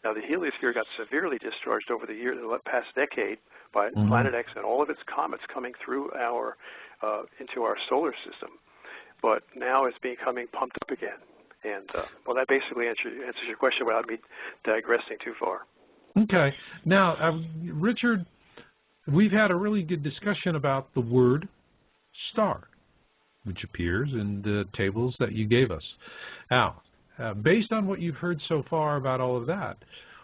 Now, the heliosphere got severely discharged over the past decade by Planet X and all of its comets coming through into our solar system. But now it's becoming pumped up again. And, well, that basically answers your question without me digressing too far. Okay. Now, Richard, we've had a really good discussion about the word star, which appears in the tables that you gave us. Now, based on what you've heard so far about all of that,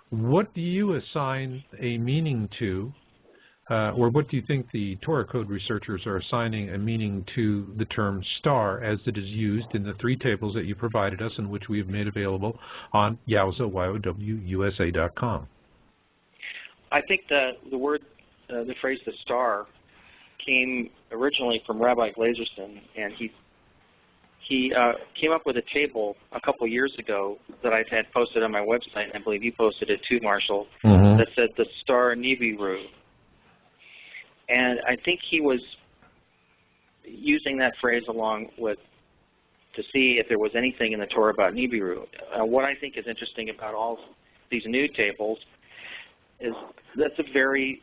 what do you assign a meaning to, or what do you think the Torah code researchers are assigning a meaning to the term star as it is used in the three tables that you provided us and which we have made available on YOWUSA.com? I think the word, the phrase "the star" came originally from Rabbi Glazerson, and he came up with a table a couple years ago that I had posted on my website, and I believe you posted it too, Marshall, that said the star Nibiru. And I think he was using that phrase along with to see if there was anything in the Torah about Nibiru. What I think is interesting about all these new tables is that's a very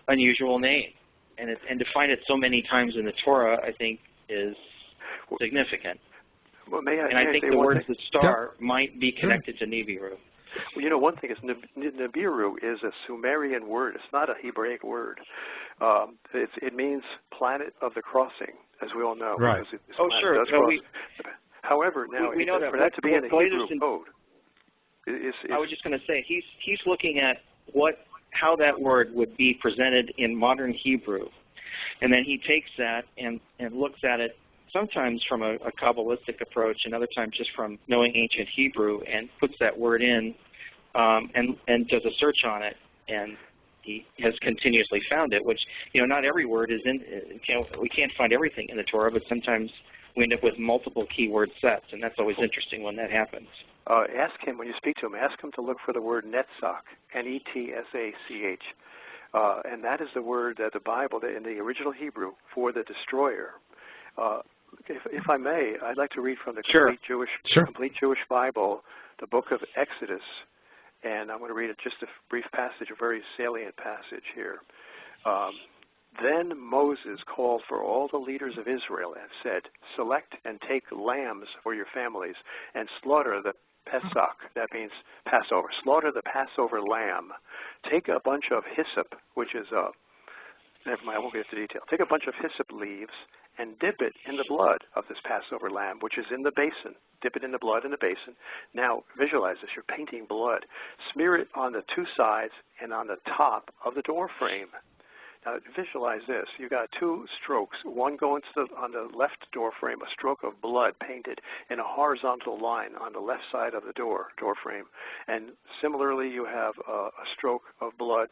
unusual name, and to find it so many times in the Torah, I think, is significant. Well, I think the word "the star" might be connected to Nibiru. Well, you know, one thing is Nibiru is a Sumerian word. It's not a Hebraic word. It means planet of the crossing, as we all know. Right. Sure. However, now we know that for that to be in a Hebrew code, I was just going to say he's looking at how that word would be presented in modern Hebrew, and then he takes that and looks at it sometimes from a Kabbalistic approach, and other times just from knowing ancient Hebrew, and puts that word in and does a search on it, and he has continuously found it, which, you know, not every word is in, we can't find everything in the Torah, but sometimes we end up with multiple keyword sets, and that's always interesting when that happens. Ask him, when you speak to him, ask him to look for the word Netzach, N-E-T-S-A-C-H. And that is the word that the Bible, in the original Hebrew, for the destroyer. If I may, I'd like to read from the Complete Jewish Bible, the book of Exodus, and I'm going to read just a brief passage, a very salient passage here. Then Moses called for all the leaders of Israel and said, "Select and take lambs for your families and slaughter the Pesach," that means Passover. Slaughter the Passover lamb. Take a bunch of hyssop, which is never mind, I won't get into detail. Take a bunch of hyssop leaves and dip it in the blood of this Passover lamb, which is in the basin. Dip it in the blood in the basin. Now, visualize this. You're painting blood. Smear it on the two sides and on the top of the door frame. Now, visualize this. You've got two strokes, one going on the left door frame, a stroke of blood painted in a horizontal line on the left side of the door frame. And similarly, you have a stroke of blood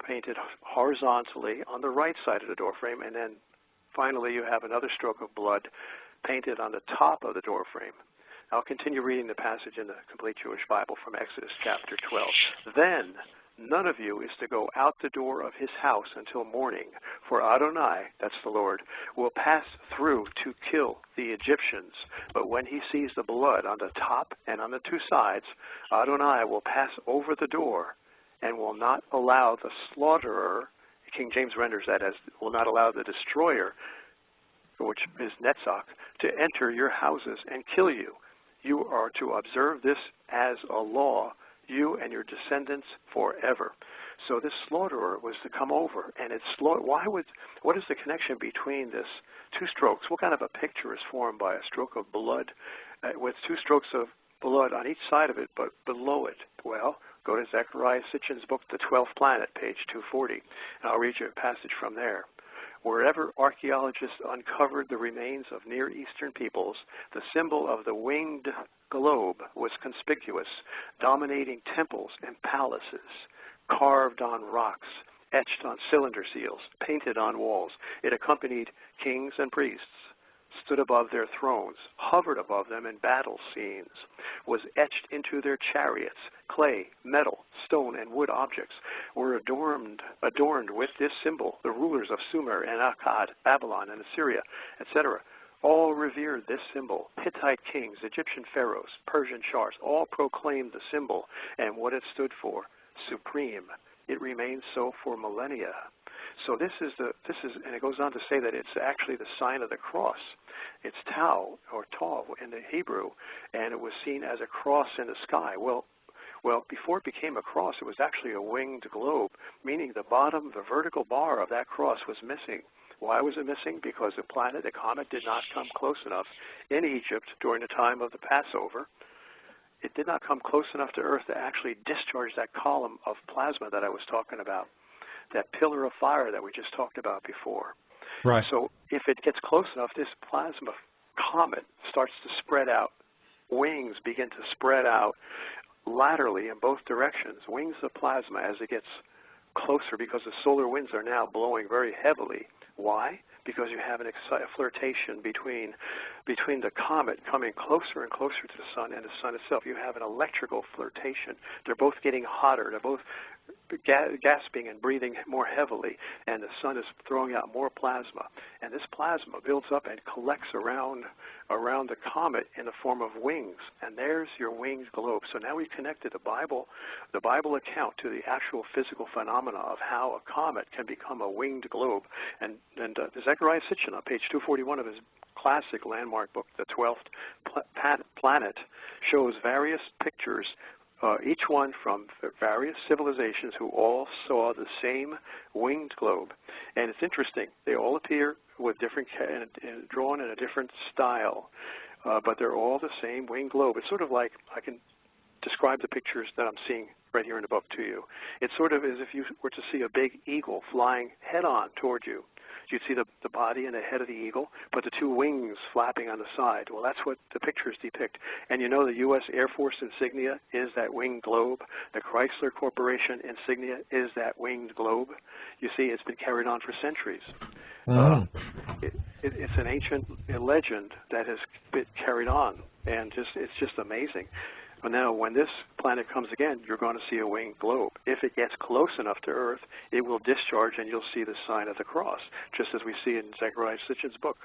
painted horizontally on the right side of the door frame, and then finally you have another stroke of blood painted on the top of the door frame. I'll continue reading the passage in the Complete Jewish Bible from Exodus chapter 12. Then none of you is to go out the door of his house until morning, for Adonai, that's the Lord, will pass through to kill the Egyptians. But when he sees the blood on the top and on the two sides, Adonai will pass over the door and will not allow the slaughterer, King James renders that as, will not allow the destroyer, which is Netzach, to enter your houses and kill you. You are to observe this as a law, you and your descendants forever. So this slaughterer was to come over, and it's what is the connection between this two strokes? What kind of a picture is formed by a stroke of blood with two strokes of blood on each side of it, but below it? Well, go to Zechariah Sitchin's book, The 12th Planet, page 240, and I'll read you a passage from there. Wherever archaeologists uncovered the remains of Near Eastern peoples, the symbol of the winged globe was conspicuous, dominating temples and palaces, carved on rocks, etched on cylinder seals, painted on walls. It accompanied kings and priests, stood above their thrones, hovered above them in battle scenes, was etched into their chariots. Clay, metal, stone, and wood objects were adorned with this symbol. The rulers of Sumer and Akkad, Babylon and Assyria, etc., all revered this symbol. Hittite kings, Egyptian pharaohs, Persian shahs, all proclaimed the symbol and what it stood for, supreme. It remains so for millennia. So this is, and it goes on to say that it's actually the sign of the cross. It's Tau, or Tav in the Hebrew, and it was seen as a cross in the sky. Well, before it became a cross, it was actually a winged globe, meaning the bottom, the vertical bar of that cross was missing. Why was it missing? Because the comet did not come close enough in Egypt during the time of the Passover. It did not come close enough to Earth to actually discharge that column of plasma that I was talking about, that pillar of fire that we just talked about before. Right. So if it gets close enough, this plasma comet starts to spread out. Wings begin to spread out laterally in both directions, wings of plasma as it gets closer, because the solar winds are now blowing very heavily. Why? Because you have a flirtation between the comet coming closer and closer to the sun and the sun itself. You have an electrical flirtation. They're both getting hotter. They're both gasping and breathing more heavily, and the sun is throwing out more plasma. And this plasma builds up and collects around the comet in the form of wings. And there's your winged globe. So now we've connected the Bible account to the actual physical phenomena of how a comet can become a winged globe. And Zecharia Sitchin, on page 241 of his classic landmark book, The 12th Planet, shows various pictures, each one from various civilizations who all saw the same winged globe. And it's interesting. They all appear with different, drawn in a different style, but they're all the same winged globe. It's sort of like, I can describe the pictures that I'm seeing right here in the book to you. It's sort of as if you were to see a big eagle flying head-on toward you. You'd see the body and the head of the eagle, but the two wings flapping on the side. Well, that's what the pictures depict. And you know the U.S. Air Force insignia is that winged globe. The Chrysler Corporation insignia is that winged globe. You see, it's been carried on for centuries. It's an ancient legend that has been carried on, and it's just amazing. But now, when this planet comes again, you're going to see a winged globe. If it gets close enough to Earth, it will discharge, and you'll see the sign of the cross, just as we see in Zecharia Sitchin's book.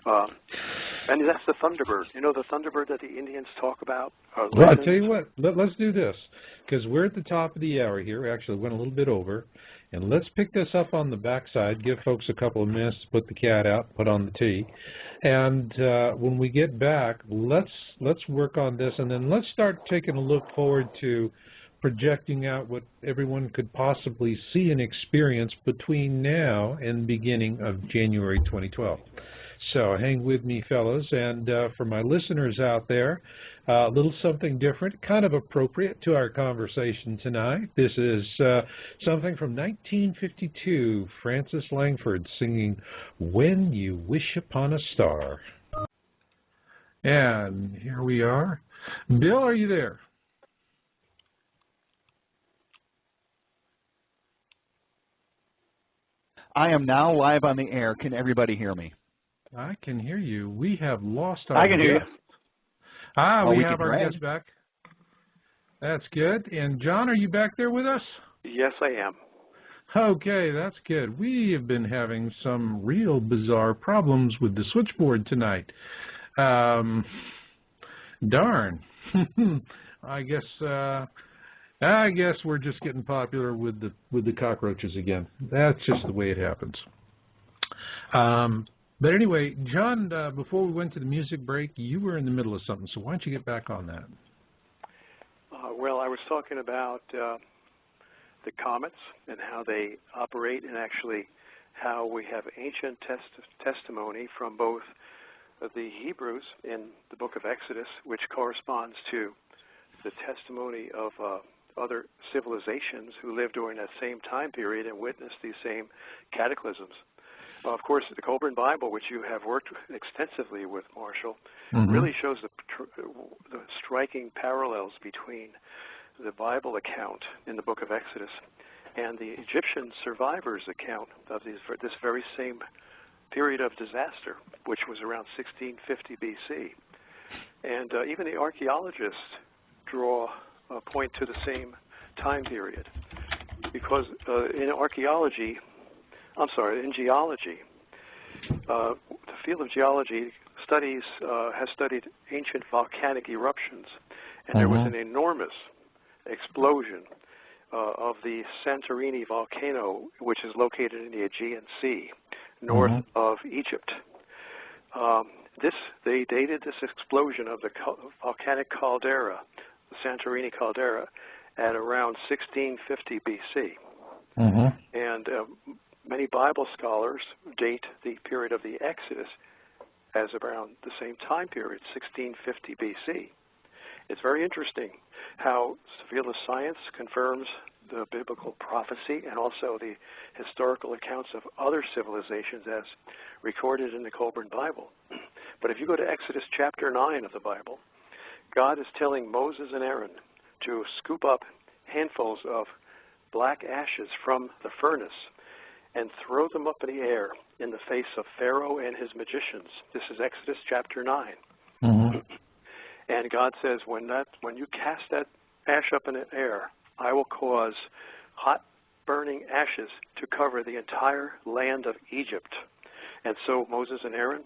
And that's the Thunderbird. You know the Thunderbird that the Indians talk about? Well, I'll tell you what. Let's do this, because we're at the top of the hour here. Actually, went a little bit over. And let's pick this up on the backside, give folks a couple of minutes to put the cat out, put on the tea. And when we get back, let's work on this, and then let's start taking a look forward to projecting out what everyone could possibly see and experience between now and beginning of January 2012. So hang with me, fellows, and for my listeners out there, a little something different, kind of appropriate to our conversation tonight. This is something from 1952, Francis Langford singing When You Wish Upon a Star. And here we are. Bill, are you there? I am now live on the air. Can everybody hear me? I can hear you. We have lost our I can hear you. We have our guest back. That's good. And John, are you back there with us? Yes, I am. Okay, that's good. We have been having some real bizarre problems with the switchboard tonight. Darn. I guess we're just getting popular with the cockroaches again. That's just the way it happens. But anyway, John, before we went to the music break, you were in the middle of something, so why don't you get back on that? Well, I was talking about the comets and how they operate, and actually how we have ancient testimony from both the Hebrews in the book of Exodus, which corresponds to the testimony of other civilizations who lived during that same time period and witnessed these same cataclysms. Of course, the Colburn Bible, which you have worked extensively with, Marshall, really shows the striking parallels between the Bible account in the book of Exodus and the Egyptian survivors' account of this very same period of disaster, which was around 1650 BC. And even the archaeologists point to the same time period, because in geology, the field of geology has studied ancient volcanic eruptions, and there was an enormous explosion of the Santorini volcano, which is located in the Aegean Sea, north of Egypt. They dated this explosion of the volcanic caldera, the Santorini caldera, at around 1650 BC. And many Bible scholars date the period of the Exodus as around the same time period, 1650 BC. It's very interesting how the field of science confirms the biblical prophecy and also the historical accounts of other civilizations as recorded in the Colburn Bible. But if you go to Exodus chapter 9 of the Bible, God is telling Moses and Aaron to scoop up handfuls of black ashes from the furnace and throw them up in the air in the face of Pharaoh and his magicians. This is Exodus chapter 9. And God says, when you cast that ash up in the air, I will cause hot burning ashes to cover the entire land of Egypt. And so Moses and Aaron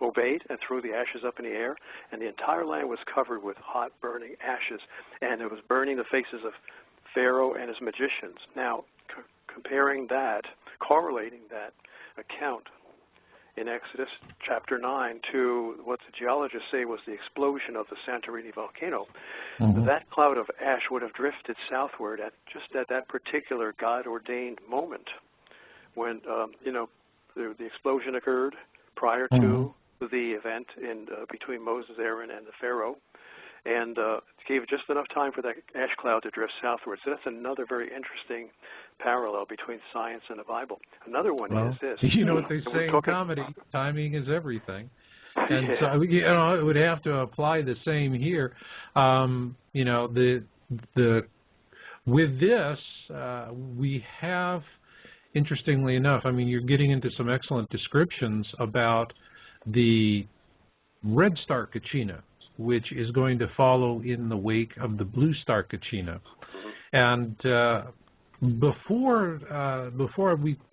obeyed and threw the ashes up in the air, and the entire land was covered with hot burning ashes, and it was burning the faces of Pharaoh and his magicians. Now, comparing that, correlating that account in Exodus chapter 9 to what the geologists say was the explosion of the Santorini volcano, that cloud of ash would have drifted southward just at that particular God-ordained moment when the explosion occurred prior to the event between Moses, Aaron, and the Pharaoh, and gave just enough time for that ash cloud to drift southward. So that's another very interesting parallel between science and the Bible. Another one is this. You know what they say in comedy, timing is everything. And so, it would have to apply the same here. With this, we have, interestingly enough, I mean, you're getting into some excellent descriptions about the red star Kachina, which is going to follow in the wake of the blue star Kachina. And before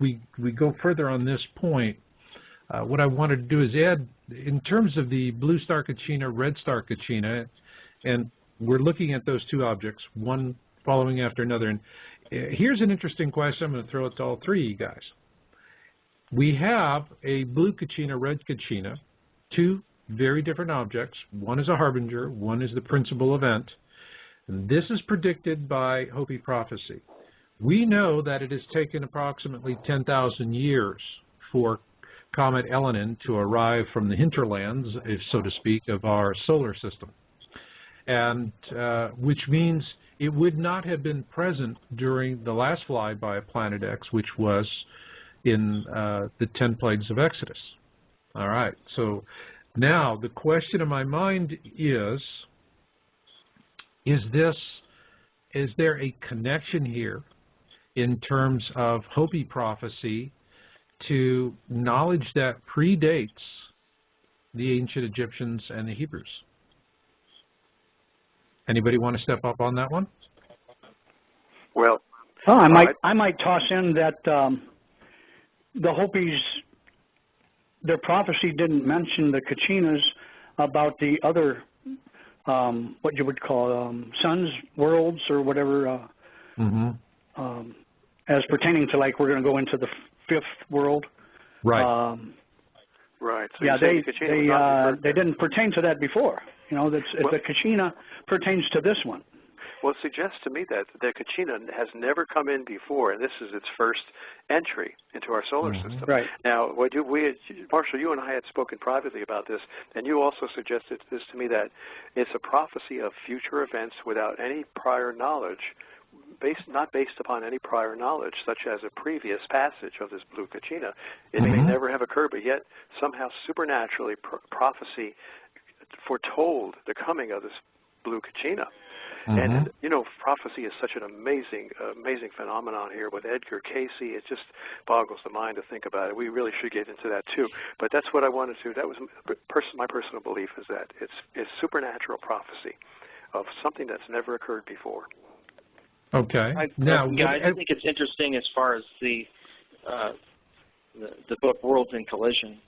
we go further on this point, what I wanted to do is add, in terms of the blue star Kachina, red star Kachina, and we're looking at those two objects, one following after another. And here's an interesting question. I'm going to throw it to all three of you guys. We have a blue Kachina, red Kachina, two very different objects. One is a harbinger, one is the principal event. And this is predicted by Hopi prophecy. We know that it has taken approximately 10,000 years for Comet Elenin to arrive from the hinterlands, so to speak, of our solar system, and which means it would not have been present during the last flyby of Planet X, which was in the 10 plagues of Exodus. All right, so now the question in my mind is there a connection here in terms of Hopi prophecy to knowledge that predates the ancient Egyptians and the Hebrews? Anybody want to step up on that one? Well, I might toss in that the Hopis, their prophecy didn't mention the Kachinas about the other, what you would call suns, worlds, or whatever, as pertaining to, like, we're going to go into the fifth world. Right. Right. So yeah, they didn't pertain to that before. You know, the Kachina pertains to this one. Well, it suggests to me that the Kachina has never come in before, and this is its first entry into our solar system. Right. Now, Marshall, you and I had spoken privately about this, and you also suggested this to me, that it's a prophecy of future events without any prior knowledge, not based upon any prior knowledge, such as a previous passage of this blue Kachina. It may never have occurred, but yet somehow supernaturally prophecy foretold the coming of this blue Kachina. And you know, prophecy is such an amazing phenomenon here with Edgar Cayce. It just boggles the mind to think about it. We really should get into that too. But that's what I wanted to. That was my personal belief, is that it's supernatural prophecy of something that's never occurred before. Okay. I think it's interesting as far as the book Worlds in Collision,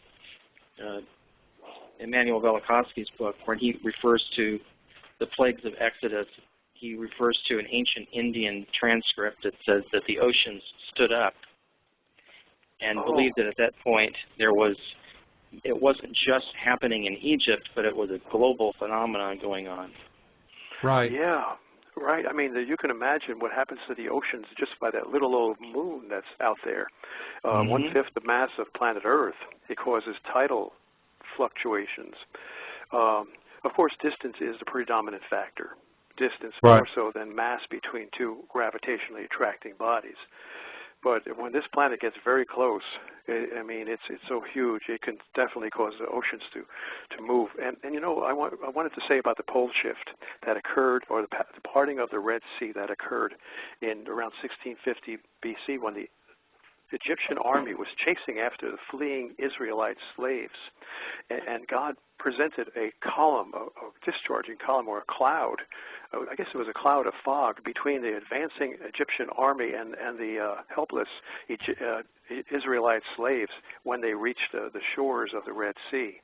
Immanuel Velikovsky's book, where he refers to the plagues of Exodus. He refers to an ancient Indian transcript that says that the oceans stood up, and believed that at that point it wasn't just happening in Egypt, but it was a global phenomenon going on. Right. Yeah. Right. I mean, you can imagine what happens to the oceans just by that little old moon that's out there. 1/5 the mass of planet Earth. It causes tidal fluctuations. Of course, distance is the predominant factor. Distance more so than mass between two gravitationally attracting bodies. But when this planet gets very close, I mean, it's so huge, it can definitely cause the oceans to move. And you know, I wanted to say about the pole shift that occurred, or the parting of the Red Sea that occurred in around 1650 BC, when the Egyptian army was chasing after the fleeing Israelite slaves. And God presented a column, a discharging column, or a cloud. I guess it was a cloud of fog between the advancing Egyptian army and the helpless Israelite slaves when they reached the shores of the Red Sea.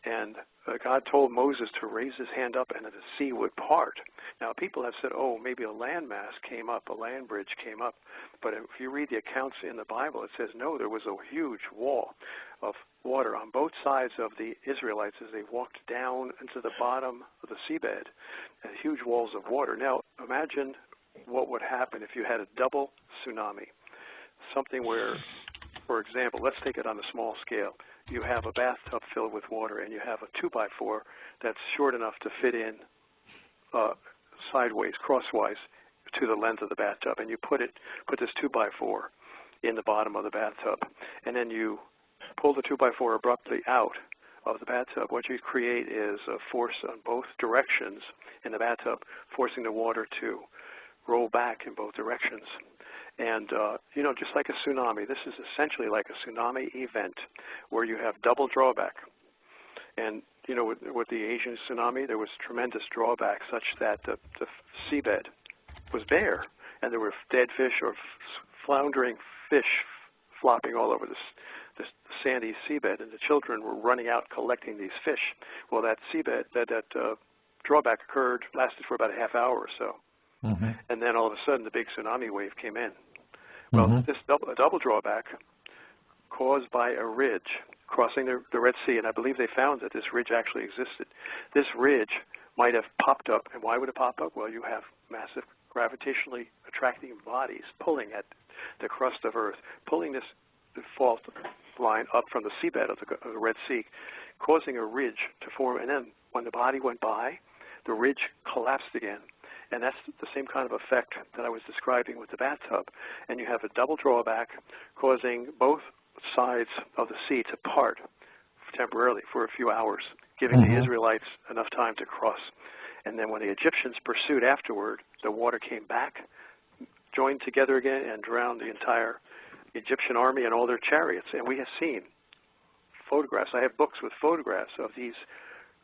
And God told Moses to raise his hand up and the sea would part. Now, people have said, oh, maybe a landmass came up, a land bridge came up. But if you read the accounts in the Bible, it says, no, there was a huge wall of water on both sides of the Israelites as they walked down into the bottom of the seabed, and huge walls of water. Now, imagine what would happen if you had a double tsunami, something where, for example, let's take it on a small scale. You have a bathtub filled with water, and you have a 2x4 that's short enough to fit in sideways, crosswise, to the length of the bathtub, and you put this 2x4 in the bottom of the bathtub, and then you pull the 2x4 abruptly out of the bathtub. What you create is a force on both directions in the bathtub, forcing the water to roll back in both directions. And, you know, just like a tsunami, this is essentially like a tsunami event where you have double drawback. And, you know, with the Asian tsunami, there was tremendous drawback such that the seabed was bare, and there were dead fish or floundering fish flopping all over this sandy seabed, and the children were running out collecting these fish. Well, that seabed, that drawback lasted for about a half hour or so. And then all of a sudden the big tsunami wave came in. Well, this double drawback caused by a ridge crossing the Red Sea, and I believe they found that this ridge actually existed. This ridge might have popped up, and why would it pop up? Well, you have massive gravitationally attracting bodies pulling at the crust of Earth, pulling this fault line up from the seabed of the Red Sea, causing a ridge to form, and then when the body went by, the ridge collapsed again. And that's the same kind of effect that I was describing with the bathtub. And you have a double drawback causing both sides of the sea to part temporarily for a few hours, giving the Israelites enough time to cross. And then when the Egyptians pursued afterward, the water came back, joined together again, and drowned the entire Egyptian army and all their chariots. And we have seen photographs. I have books with photographs of these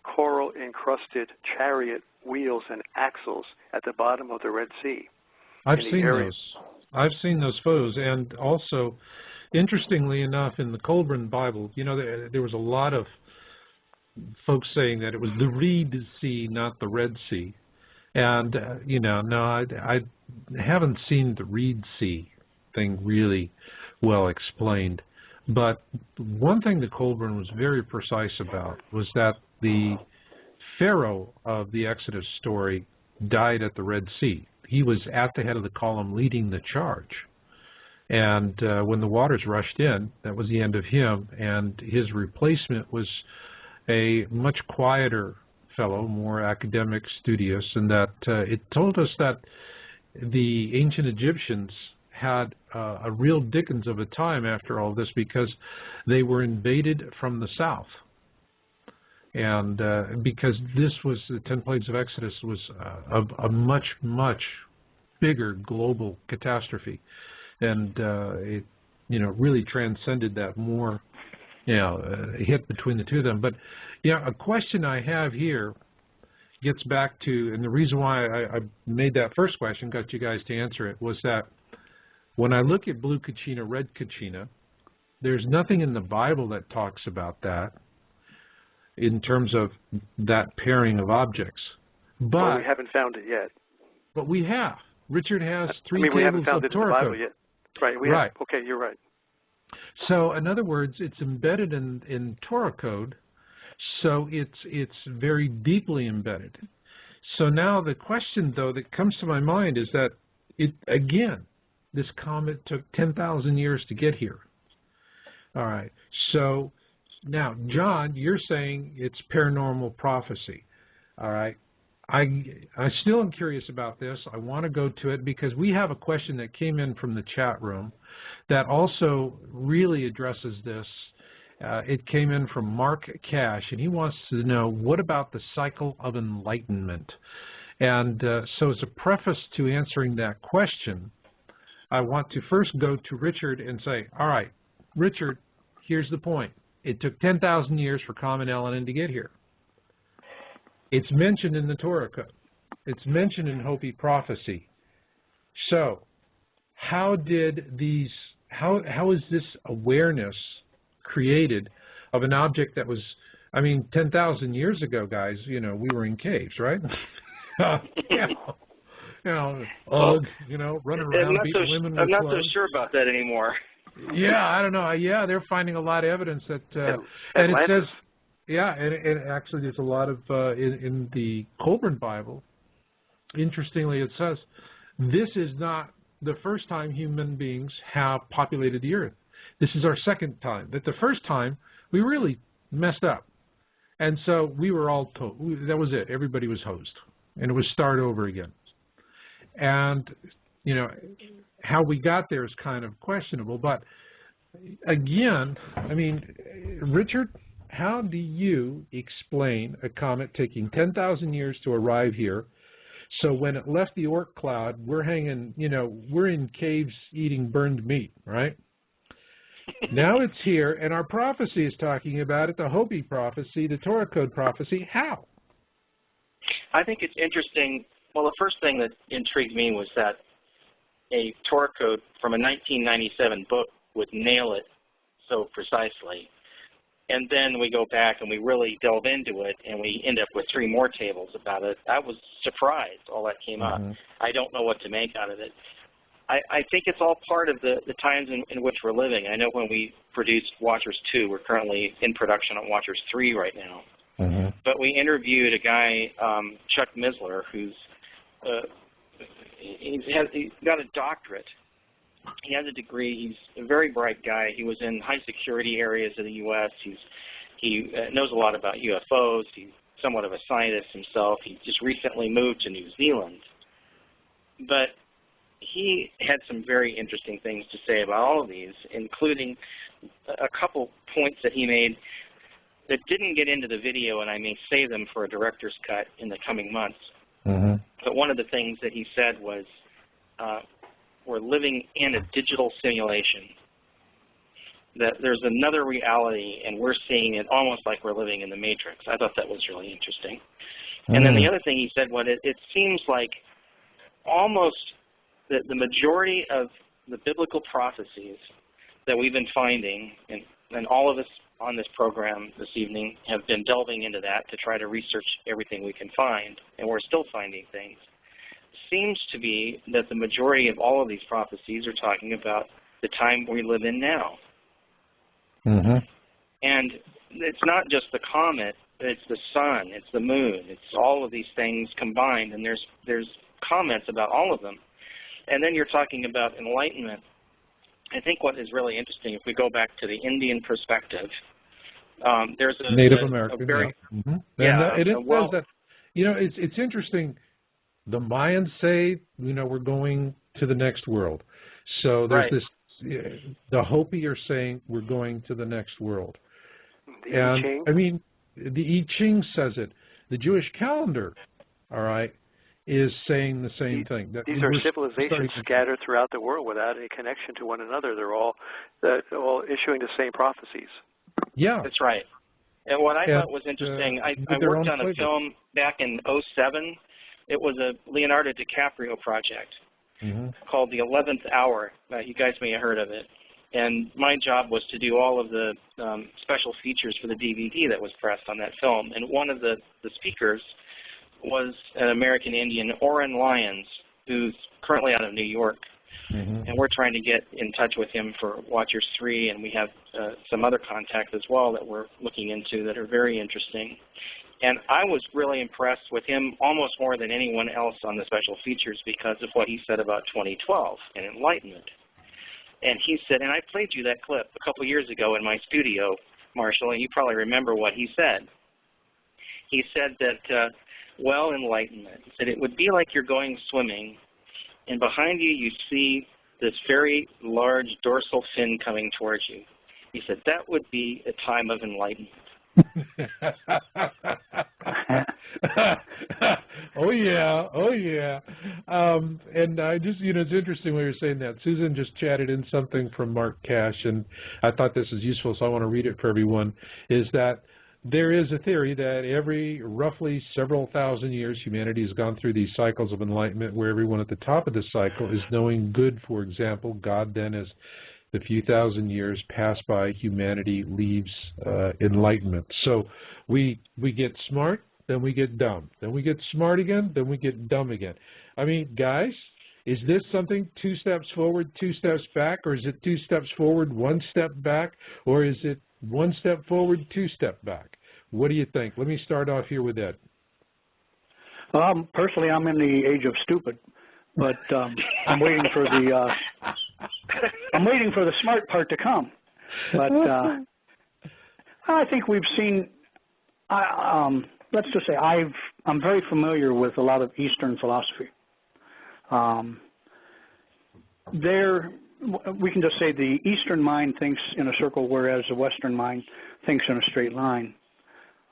coral-encrusted chariot wheels and axles at the bottom of the Red Sea. I've seen those photos, and also, interestingly enough, in the Colburn Bible, you know, there was a lot of folks saying that it was the Reed Sea, not the Red Sea. And, you know, no, I haven't seen the Reed Sea thing really well explained. But one thing that Colburn was very precise about was that the Pharaoh of the Exodus story died at the Red Sea. He was at the head of the column leading the charge. And when the waters rushed in, that was the end of him, and his replacement was a much quieter fellow, more academic, studious, and that it told us that the ancient Egyptians had a real dickens of a time after all this because they were invaded from the south. And because this was, the 10 Plagues of Exodus was a much, much bigger global catastrophe. And it, really transcended that more, hit between the two of them. But, a question I have here gets back to, and the reason why I made that first question, got you guys to answer it, was that when I look at blue Kachina, red Kachina, there's nothing in the Bible that talks about that in terms of that pairing of objects. But well, we haven't found it yet. But we have. Richard has three we tables haven't found of it in the Torah Bible code. yet. Right. Right. Okay, you're right. So, in other words, it's embedded in Torah code, so it's very deeply embedded. So now the question, though, that comes to my mind is that, this comet took 10,000 years to get here. All right. So now, John, you're saying it's paranormal prophecy. All right. I still am curious about this. I want to go to it because we have a question that came in from the chat room that also really addresses this. It came in from Mark Cash, and he wants to know, what about the cycle of enlightenment? And so as a preface to answering that question, I want to first go to Richard and say, all right, Richard, here's the point. It took 10,000 years for Comet Elenin to get here. It's mentioned in the Torah code. It's mentioned in Hopi prophecy. So how is this awareness created of an object that was, 10,000 years ago, guys, we were in caves, right? Running around beating women with I'm not clubs. so sure about that anymore. Yeah, I don't know. Yeah, they're finding a lot of evidence that, and it says, and actually there's a lot of, in the Colburn Bible, interestingly it says, this is not the first time human beings have populated the earth. This is our second time. That the first time, we really messed up. And so we were all told, that was it. Everybody was hosed. And it was start over again. And, how we got there is kind of questionable. But, again, Richard, how do you explain a comet taking 10,000 years to arrive here? So when it left the Oort cloud, we're hanging, we're in caves eating burned meat, right? Now it's here, and our prophecy is talking about it, the Hopi prophecy, the Torah code prophecy. How? I think it's interesting. Well, the first thing that intrigued me was that a Torah code from a 1997 book would nail it so precisely. And then we go back and we really delve into it, and we end up with 3 more tables about it. I was surprised all that came up. I don't know what to make out of it. I think it's all part of the times in which we're living. I know when we produced Watchers 2, we're currently in production on Watchers 3 right now. But we interviewed a guy, Chuck Misler, who's he's got a doctorate. He has a degree. He's a very bright guy. He was in high security areas of the U.S. He knows a lot about UFOs. He's somewhat of a scientist himself. He just recently moved to New Zealand. But he had some very interesting things to say about all of these, including a couple points that he made that didn't get into the video, and I may save them for a director's cut in the coming months. But one of the things that he said was, we're living in a digital simulation, that there's another reality, and we're seeing it almost like we're living in the Matrix. I thought that was really interesting. And then the other thing he said was, it seems like almost the majority of the biblical prophecies that we've been finding, and all of us on this program this evening have been delving into that to try to research everything we can find, and we're still finding things, seems to be that the majority of all of these prophecies are talking about the time we live in now. And it's not just the comet, it's the sun, it's the moon, it's all of these things combined, and there's comments about all of them. And then you're talking about enlightenment. I think what is really interesting, if we go back to the Indian perspective, there's a Native American. Very, it says that, it's interesting. The Mayans say, we're going to the next world. So there's this. The Hopi are saying we're going to the next world. And the I Ching says it. The Jewish calendar, all right, is saying the same thing. That these are civilizations scattered throughout the world without any connection to one another. They're all issuing the same prophecies. Yeah. That's right. And what I thought was interesting, I worked on a film back in '07. It was a Leonardo DiCaprio project called The 11th Hour. You guys may have heard of it. And my job was to do all of the special features for the DVD that was pressed on that film. And one of the speakers was an American Indian, Oren Lyons, who's currently out of New York. And we're trying to get in touch with him for Watchers 3, and we have some other contacts as well that we're looking into that are very interesting. And I was really impressed with him almost more than anyone else on the special features because of what he said about 2012 and enlightenment. And he said, and I played you that clip a couple years ago in my studio, Marshall, and you probably remember what he said. He said that, well, enlightenment. He said it would be like you're going swimming, and behind you, you see this very large dorsal fin coming towards you. He said that would be a time of enlightenment. Oh yeah. And I just, it's interesting when you're saying that. Susan just chatted in something from Mark Cash, and I thought this is useful, so I want to read it for everyone. Is that there is a theory that every roughly several thousand years, humanity has gone through these cycles of enlightenment, where everyone at the top of the cycle is knowing good. For example, God then, as the few thousand years pass by, humanity leaves enlightenment. So we get smart, then we get dumb. Then we get smart again, then we get dumb again. I mean, guys, is this something 2 steps forward, 2 steps back, or is it 2 steps forward, 1 step back, or is it 1 step forward, 2 step back? What do you think? Let me start off here with Ed. Personally, I'm in the age of stupid, but I'm waiting for the smart part to come. But I think we've seen. Let's just say I'm very familiar with a lot of Eastern philosophy. We can just say the Eastern mind thinks in a circle, whereas the Western mind thinks in a straight line.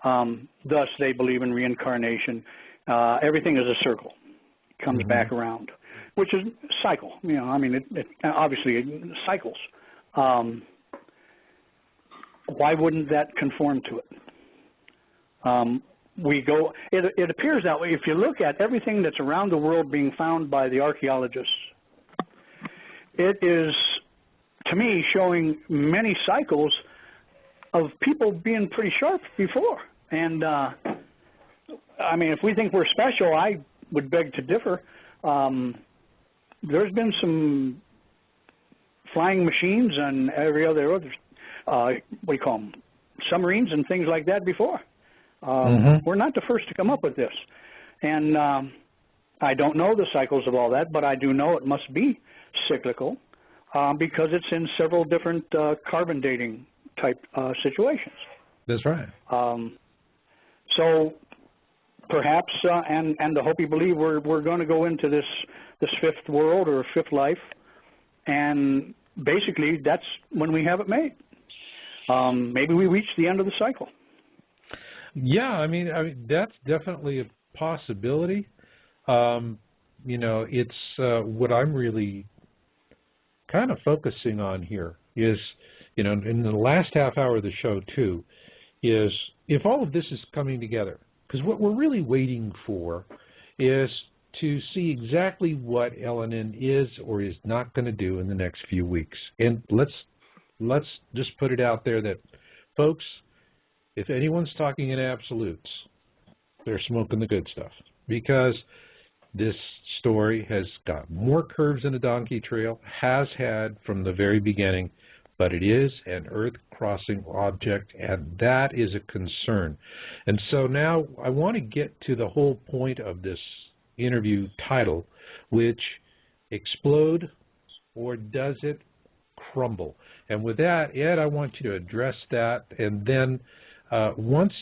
Thus, they believe in reincarnation. Everything is a circle. It comes back around, which is a cycle. It obviously cycles. Why wouldn't that conform to it? It appears that way. If you look at everything that's around the world being found by the archaeologists, it is, to me, showing many cycles of people being pretty sharp before. And, if we think we're special, I would beg to differ. There's been some flying machines and every other, what do you call them, submarines and things like that before. We're not the first to come up with this. And I don't know the cycles of all that, but I do know it must be cyclical because it's in several different carbon dating type situations. That's right. So perhaps, and the Hopi believe we're going to go into this fifth world or fifth life, and basically that's when we have it made. Maybe we reach the end of the cycle. Yeah, I mean that's definitely a possibility. It's what I'm really kind of focusing on here is, in the last half hour of the show too, is if all of this is coming together, because what we're really waiting for is to see exactly what Elenin is or is not going to do in the next few weeks. And let's just put it out there that, folks, if anyone's talking in absolutes, they're smoking the good stuff, because this story has got more curves than a donkey trail, has had from the very beginning, but it is an Earth-crossing object, and that is a concern. And so now I want to get to the whole point of this interview title, which, explode or does it crumble? And with that, Ed, I want you to address that, and then once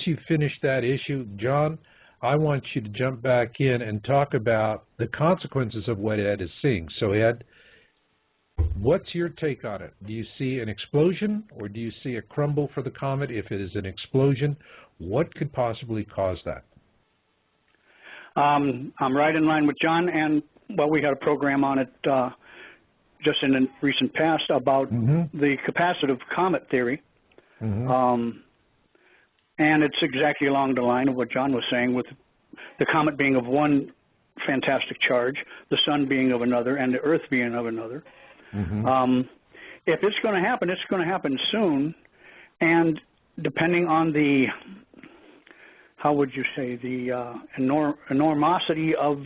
you finish that issue, John, I want you to jump back in and talk about the consequences of what Ed is seeing. So, Ed, What's your take on it? Do you see an explosion, or do you see a crumble for the comet? If it is an explosion, what could possibly cause that? I'm right in line with John, and well, we had a program on it just in the recent past about the capacitive comet theory. And it's exactly along the line of what John was saying, with the comet being of one fantastic charge, the sun being of another, and the Earth being of another. If it's going to happen, it's going to happen soon, and depending on the, how would you say, the enormosity of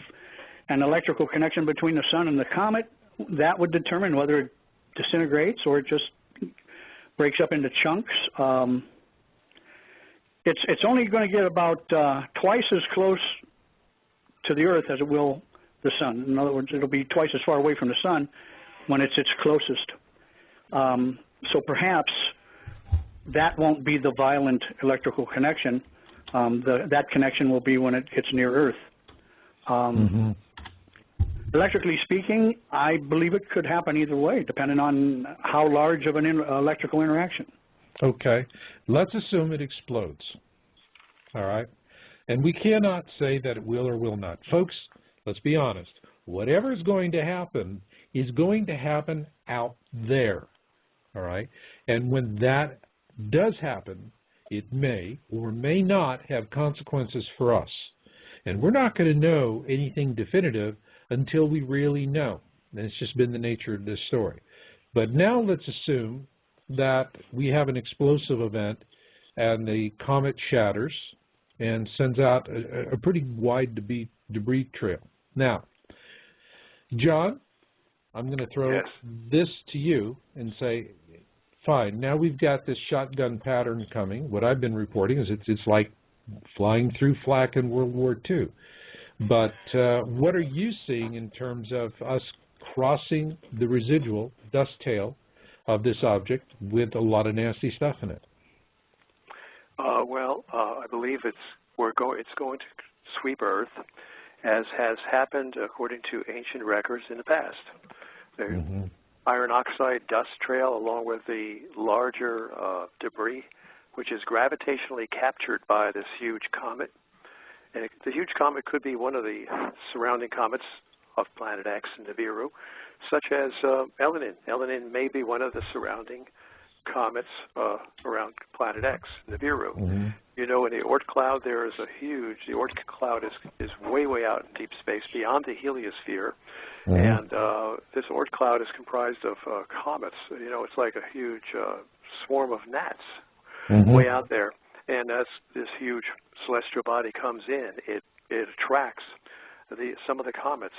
an electrical connection between the sun and the comet, that would determine whether it disintegrates or it just breaks up into chunks. It's only going to get about twice as close to the Earth as it will the sun. In other words, it'll be twice as far away from the sun when it's its closest. So perhaps that won't be the violent electrical connection. That connection will be when it gets near Earth. Electrically speaking, I believe it could happen either way, depending on how large of an electrical interaction. Okay. Let's assume it explodes. All right? And we cannot say that it will or will not. Folks, let's be honest. Whatever is going to happen is going to happen out there. All right? And when that does happen, it may or may not have consequences for us. And we're not going to know anything definitive until we really know. And it's just been the nature of this story. But now let's assume that we have an explosive event and the comet shatters and sends out a pretty wide debris trail. Now, John, I'm going to throw this to you and say, fine, now we've got this shotgun pattern coming. What I've been reporting is it's like flying through flak in World War II. But what are you seeing in terms of us crossing the residual dust tail of this object with a lot of nasty stuff in it? I believe it's going to sweep Earth, as has happened according to ancient records in the past. The iron oxide dust trail, along with the larger debris, which is gravitationally captured by this huge comet. And the huge comet could be one of the surrounding comets of Planet X and Nibiru, such as Elenin. Elenin may be one of the surrounding comets around Planet X, Nibiru. You know, in the Oort cloud, there is the Oort cloud is way, way out in deep space, beyond the heliosphere. And this Oort cloud is comprised of comets. You know, it's like a huge swarm of gnats way out there. And as this huge celestial body comes in, it attracts some of the comets,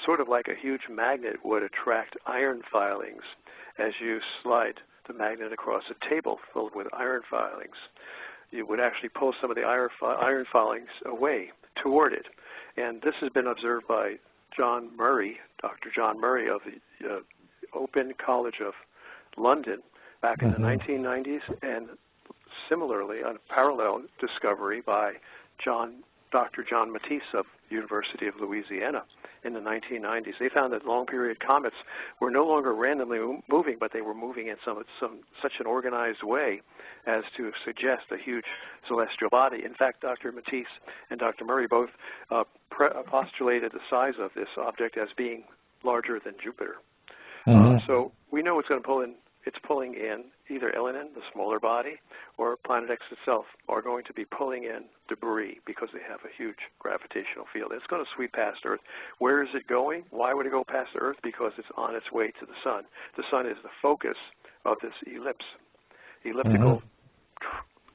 sort of like a huge magnet would attract iron filings as you slide the magnet across a table filled with iron filings. You would actually pull some of the iron filings away toward it. And this has been observed by John Murray, Dr. John Murray of the Open College of London back in the 1990s, and similarly, a parallel discovery by Dr. John Matisse of University of Louisiana in the 1990s. They found that long-period comets were no longer randomly moving, but they were moving in such an organized way as to suggest a huge celestial body. In fact, Dr. Matisse and Dr. Murray both postulated the size of this object as being larger than Jupiter. So we know it's going to pull in. It's pulling in either Elenin, the smaller body, or Planet X itself are going to be pulling in debris because they have a huge gravitational field. It's going to sweep past Earth. Where is it going? Why would it go past Earth? Because it's on its way to the sun. The sun is the focus of this elliptical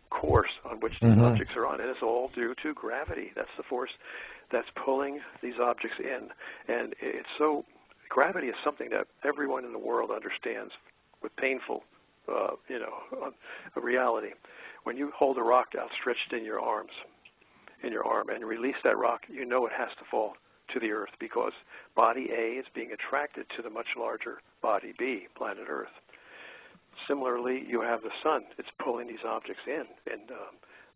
course on which these objects are on. And it's all due to gravity. That's the force that's pulling these objects in. And it's so, gravity is something that everyone in the world understands with painful, a reality. When you hold a rock outstretched in your arm, and release that rock, you know it has to fall to the Earth because body A is being attracted to the much larger body B, planet Earth. Similarly, you have the sun. It's pulling these objects in, and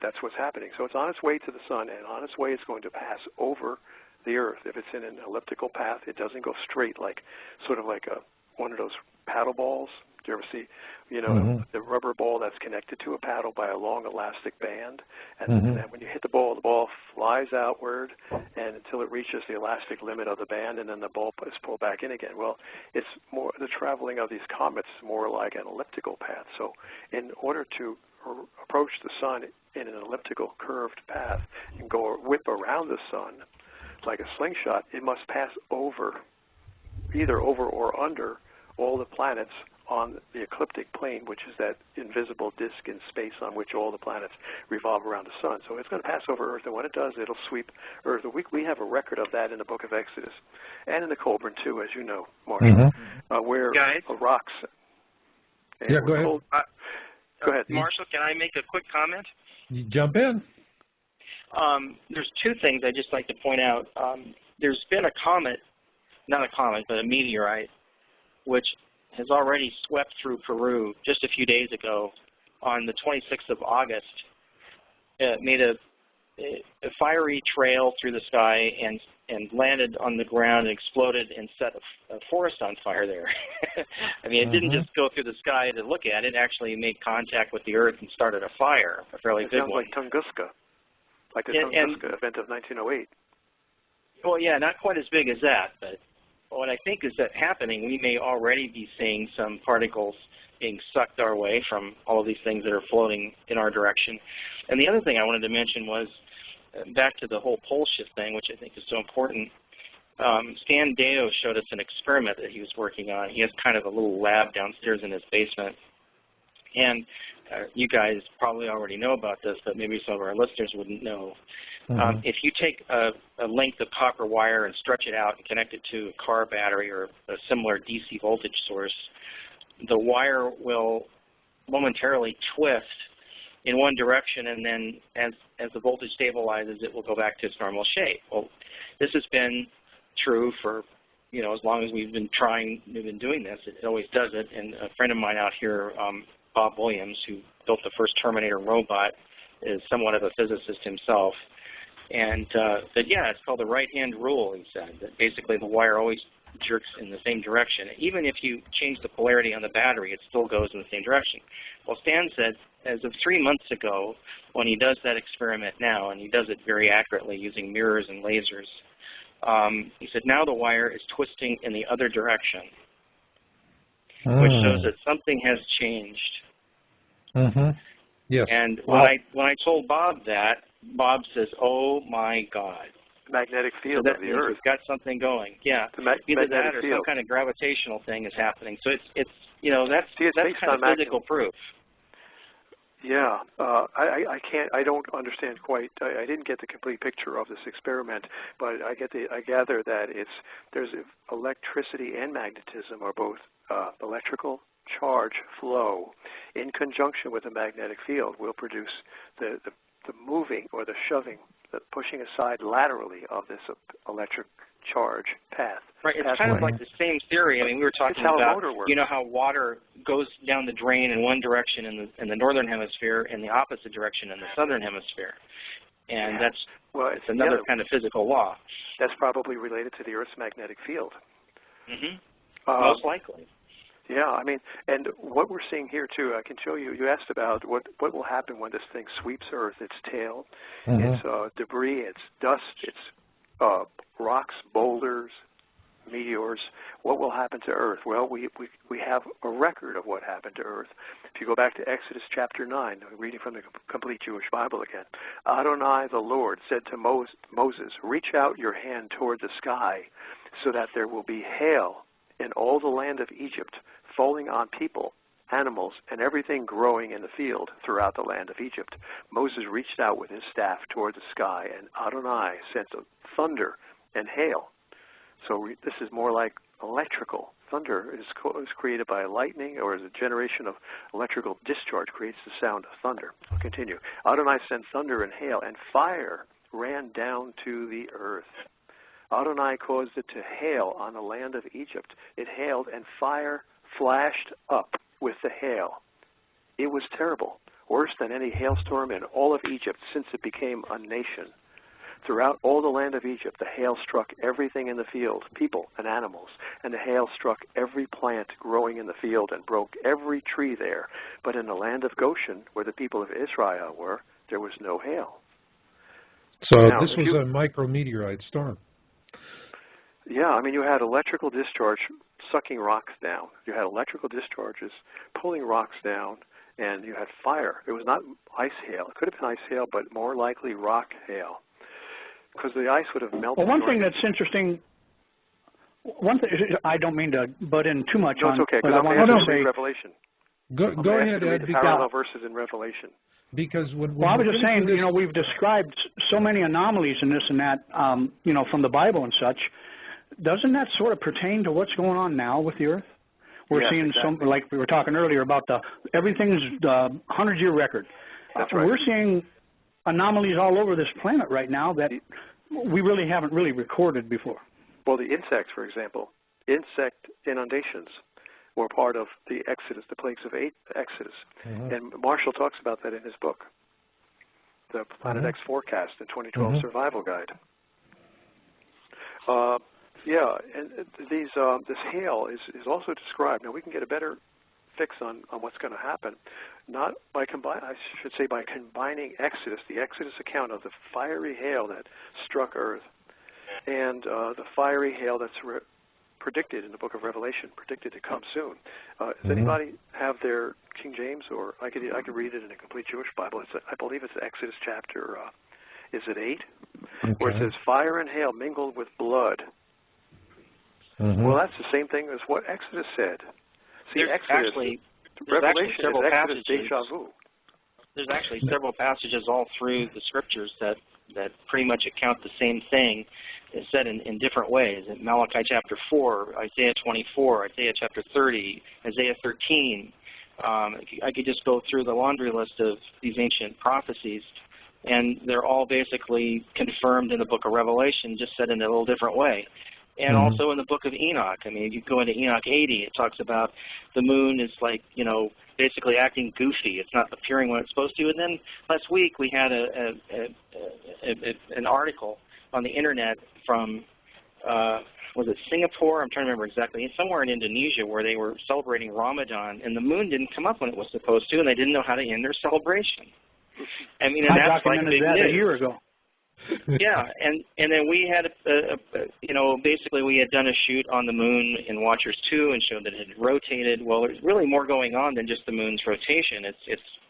that's what's happening. So it's on its way to the sun, and on its way it's going to pass over the Earth. If it's in an elliptical path, it doesn't go straight, like sort of like a one of those paddle balls. Do you ever see, the rubber ball that's connected to a paddle by a long elastic band? And then when you hit the ball flies outward and until it reaches the elastic limit of the band, and then the ball is pulled back in again. Well, it's more, the traveling of these comets is more like an elliptical path. So in order to approach the sun in an elliptical curved path and whip around the sun like a slingshot, it must pass either over or under all the planets on the ecliptic plane, which is that invisible disk in space on which all the planets revolve around the sun. So it's going to pass over Earth, and when it does, it'll sweep Earth. We have a record of that in the book of Exodus, and in the Colburn, too, as you know, Marshall, where rocks... Yeah, go ahead. Go ahead. Marshall, can I make a quick comment? You jump in. There's two things I'd just like to point out. There's been a comet, not a comet, but a meteorite, which has already swept through Peru just a few days ago on the 26th of August. It made a fiery trail through the sky and landed on the ground and exploded and set a forest on fire there. I mean, it didn't just go through the sky to look at it. It actually made contact with the earth and started a fire, a fairly big one. It sounds like Tunguska, like the Tunguska event of 1908. Well, yeah, not quite as big as that, but what I think is that happening, we may already be seeing some particles being sucked our way from all of these things that are floating in our direction. And the other thing I wanted to mention was, back to the whole pole shift thing, which I think is so important, Stan Deyo showed us an experiment that he was working on. He has kind of a little lab downstairs in his basement. And you guys probably already know about this, but maybe some of our listeners wouldn't know. If you take a length of copper wire and stretch it out and connect it to a car battery or a similar DC voltage source, the wire will momentarily twist in one direction, and then as the voltage stabilizes, it will go back to its normal shape. Well, this has been true for, as long as we've been doing this. It always does it. And a friend of mine out here, Bob Williams, who built the first Terminator robot, is somewhat of a physicist himself. And but yeah, it's called the right-hand rule, he said, that basically the wire always jerks in the same direction. Even if you change the polarity on the battery, it still goes in the same direction. Well, Stan said, as of 3 months ago, when he does that experiment now, and he does it very accurately using mirrors and lasers, he said now the wire is twisting in the other direction, which shows that something has changed. Yes. And when I told Bob that, Bob says, "Oh my God." Magnetic field of the Earth. We've got something going. Yeah. Either that or some kind of gravitational thing is happening. So that's kind of physical proof. Yeah, I don't understand quite. I didn't get the complete picture of this experiment, but I gather that there's electricity and magnetism are both electrical charge flow in conjunction with a magnetic field will produce the moving or the shoving, the pushing aside laterally of this electric charge path. Right, it's kind of like the same theory. I mean, we were talking about, how water goes down the drain in one direction in the northern hemisphere and the opposite direction in the southern hemisphere. And it's another kind of physical law. That's probably related to the Earth's magnetic field. Most likely. Yeah, I mean, and what we're seeing here, too, I can show you, you asked about what will happen when this thing sweeps Earth, its tail, its debris, its dust, its rocks, boulders, meteors. What will happen to Earth? Well, we have a record of what happened to Earth. If you go back to Exodus chapter 9, reading from the Complete Jewish Bible again, Adonai the Lord said to Moses, reach out your hand toward the sky so that there will be hail in all the land of Egypt, falling on people, animals, and everything growing in the field throughout the land of Egypt. Moses reached out with his staff toward the sky, and Adonai sent thunder and hail. So this is more like electrical. Thunder is created by lightning, or as a generation of electrical discharge creates the sound of thunder. I'll continue. Adonai sent thunder and hail, and fire ran down to the earth. Adonai caused it to hail on the land of Egypt. It hailed, and fire flashed up with the hail. It was terrible, worse than any hailstorm in all of Egypt since it became a nation. Throughout all the land of Egypt, the hail struck everything in the field, people and animals, and the hail struck every plant growing in the field and broke every tree there. But in the land of Goshen, where the people of Israel were, there was no hail. So now, this was a micrometeorite storm. Yeah, I mean, you had electrical discharge sucking rocks down. You had electrical discharges pulling rocks down, and you had fire. It was not ice hail. It could have been ice hail, but more likely rock hail, because the ice would have melted. Well, one thing that's interesting, I don't mean to butt in too much on, it's okay, but I want to say Revelation. Go ahead, Ed. The parallel verses in Revelation. Because when I was just saying, you know, we've described so many anomalies in this and that, you know, from the Bible and such. Doesn't that sort of pertain to what's going on now with the Earth? We're seeing exactly. some, like we were talking earlier about everything's 100-year record. That's right. We're seeing anomalies all over this planet right now that we really haven't really recorded before. Well, the insects, for example, insect inundations were part of the Exodus, the plagues of Exodus. And Marshall talks about that in his book, the Planet X Forecast, the 2012 Survival Guide. Yeah, and this hail is also described. Now, we can get a better fix on what's going to happen, not by by combining Exodus, the Exodus account of the fiery hail that struck Earth, and the fiery hail that's predicted in the book of Revelation, predicted to come soon. Does anybody have their King James, or I could read it in a complete Jewish Bible? I believe it's Exodus chapter, is it 8? Where it says, fire and hail mingled with blood. Well, that's the same thing as what Exodus said. See, Revelation is Exodus deja vu. There's actually several passages all through the scriptures that pretty much account the same thing. It's said in different ways. In Malachi chapter 4, Isaiah 24, Isaiah chapter 30, Isaiah 13. I could just go through the laundry list of these ancient prophecies, and they're all basically confirmed in the book of Revelation, just said in a little different way. And also in the book of Enoch. I mean, you go into Enoch 80, it talks about the moon is like, you know, basically acting goofy. It's not appearing when it's supposed to. And then last week we had an article on the internet from, was it Singapore? I'm trying to remember exactly. It's somewhere in Indonesia where they were celebrating Ramadan, and the moon didn't come up when it was supposed to, and they didn't know how to end their celebration. I mean, and that's like big news. A year ago. Yeah, and then we had, you know, basically we had done a shoot on the moon in Watchers 2 and showed that it had rotated. Well, there's really more going on than just the moon's rotation.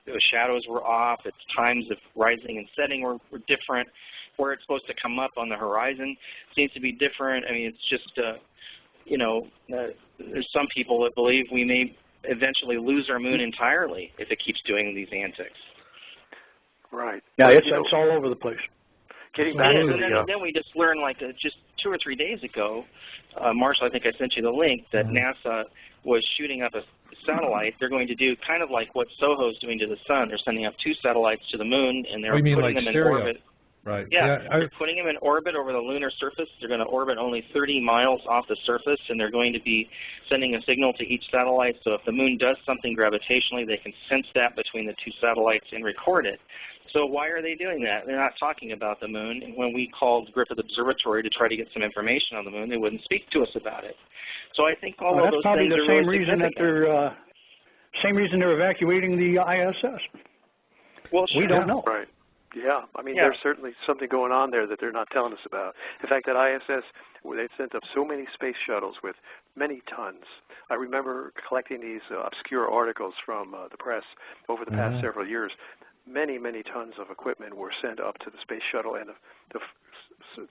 The shadows were off. Its times of rising and setting were different. Where it's supposed to come up on the horizon seems to be different. I mean, it's just, you know, there's some people that believe we may eventually lose our moon entirely if it keeps doing these antics. Right. Yeah, it's all over the place. Getting back to then we just learned, like, just 2 or 3 days ago, Marshall, I think I sent you the link, that NASA was shooting up a satellite. They're going to do kind of like what SOHO's doing to the sun. They're sending up 2 satellites to the moon, and they're putting them in orbit. Right. Yeah, they're putting them in orbit over the lunar surface. They're going to orbit only 30 miles off the surface, and they're going to be sending a signal to each satellite. So if the moon does something gravitationally, they can sense that between the 2 satellites and record it. So why are they doing that? They're not talking about the moon. And when we called Griffith Observatory to try to get some information on the moon, they wouldn't speak to us about it. So I think all of those things are really significant. Same reason they're evacuating the ISS. Well, sure. We don't know. Right. Yeah, I mean, there's certainly something going on there that they're not telling us about. In fact, at ISS, they sent up so many space shuttles with many tons. I remember collecting these obscure articles from the press over the past several years. Many, many tons of equipment were sent up to the space shuttle, and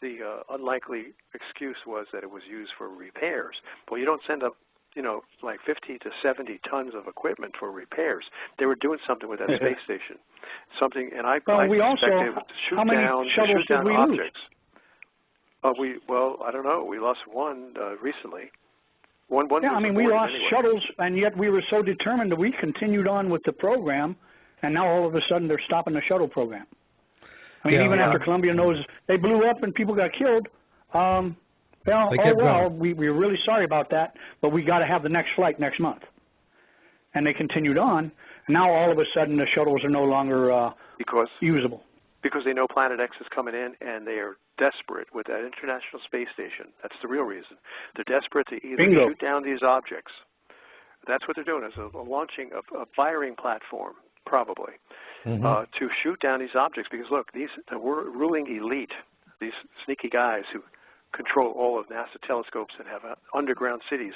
the unlikely excuse was that it was used for repairs. Well, you don't send up, you know, like 50 to 70 tons of equipment for repairs. They were doing something with that space station. Something, and I suspect they would shoot down objects. I don't know. We lost one recently. One yeah, I mean, we lost shuttles, and yet we were so determined that we continued on with the program, and now all of a sudden they're stopping the shuttle program. I mean, even after Columbia knows they blew up and people got killed, we're really sorry about that, but we got to have the next flight next month. And they continued on, and now all of a sudden the shuttles are no longer usable. because they know Planet X is coming in, and they are desperate with that International Space Station. That's the real reason. They're desperate to either shoot down these objects. That's what they're doing, is launching a firing platform, probably, to shoot down these objects. Because, look, the ruling elite, these sneaky guys who control all of NASA telescopes and have underground cities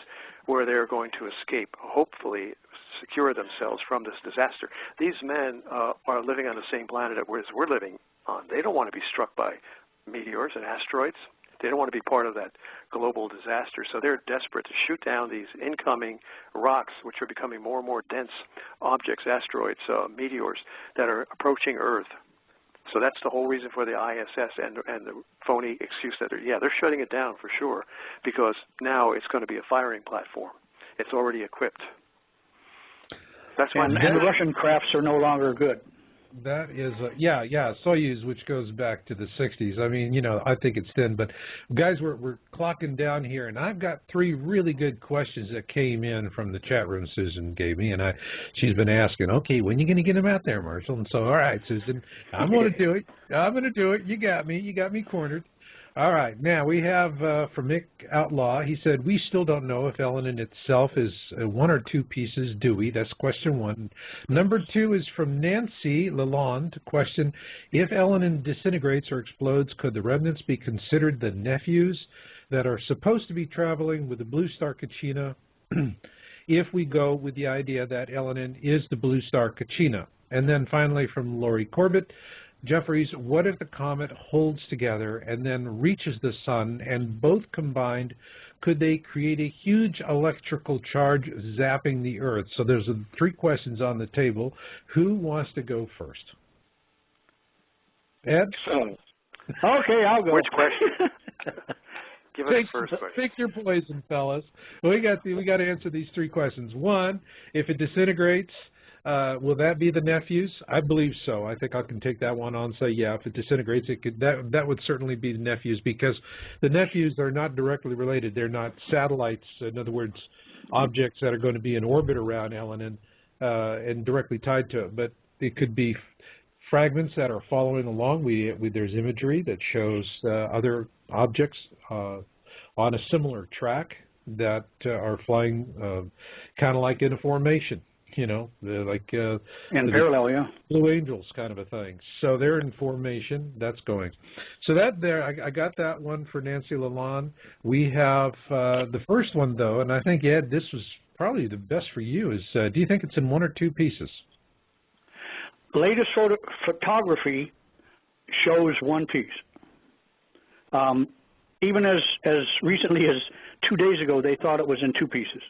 where they're going to escape, hopefully secure themselves from this disaster. These men are living on the same planet as we're living on. They don't want to be struck by meteors and asteroids. They don't want to be part of that global disaster. So they're desperate to shoot down these incoming rocks, which are becoming more and more dense objects, asteroids, meteors that are approaching Earth. So that's the whole reason for the ISS and the phony excuse that they're shutting it down for sure, because now it's going to be a firing platform. It's already equipped. That's why. And the Russian crafts are no longer good. That is, Soyuz, which goes back to the 60s. I mean, I think it's thin. But, guys, we're clocking down here, and I've got 3 really good questions that came in from the chat room Susan gave me, and she's been asking, okay, when are you going to get them out there, Marshall? And so, all right, Susan, I'm going to do it. I'm going to do it. You got me. You got me cornered. All right. Now, we have from Mick Outlaw. He said, we still don't know if Elenin itself is 1 or 2 pieces, do we? That's question 1. Number 2 is from Nancy Lalonde. Question, if Elenin disintegrates or explodes, could the remnants be considered the nephews that are supposed to be traveling with the blue star Kachina if we go with the idea that Elenin is the blue star Kachina? And then finally from Lori Corbett, Jeffries, what if the comet holds together and then reaches the sun, and both combined, could they create a huge electrical charge zapping the Earth? So there's 3 questions on the table. Who wants to go first? Ed? Okay, I'll go. Which question? Give us the first question. Pick your poison, fellas. We got to answer these 3 questions. 1, if it disintegrates, will that be the nephews? I believe so. I think I can take that one on and say, yeah, if it disintegrates, that would certainly be the nephews, because the nephews are not directly related. They're not satellites, in other words, objects that are going to be in orbit around Elenin and directly tied to it. But it could be fragments that are following along. There's imagery that shows other objects on a similar track that are flying kind of like in a formation. Like in parallel, yeah. Blue Angels kind of a thing. So they're in formation. That's going. So that there, I got that one for Nancy Lalonde. We have the first one, though, and I think, Ed, this was probably the best for you, is do you think it's in 1 or 2 pieces? Latest photography shows 1 piece. Even as recently as 2 days ago, they thought it was in 2 pieces.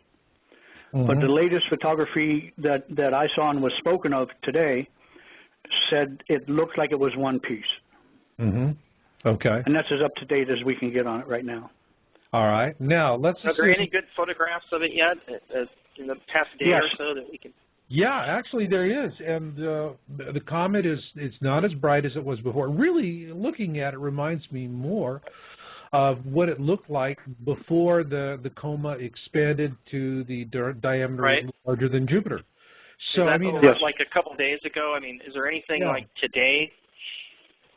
But the latest photography that I saw and was spoken of today said it looked like it was 1 piece. Okay. And that's as up to date as we can get on it right now. All right. Now, let's... Are there any good photographs of it yet in the past day or so that we can... Yeah, actually there is. And the comet it's not as bright as it was before. Really, looking at it reminds me more of what it looked like before the coma expanded to the diameter larger than Jupiter. So I mean, like a couple days ago. I mean, is there anything like today?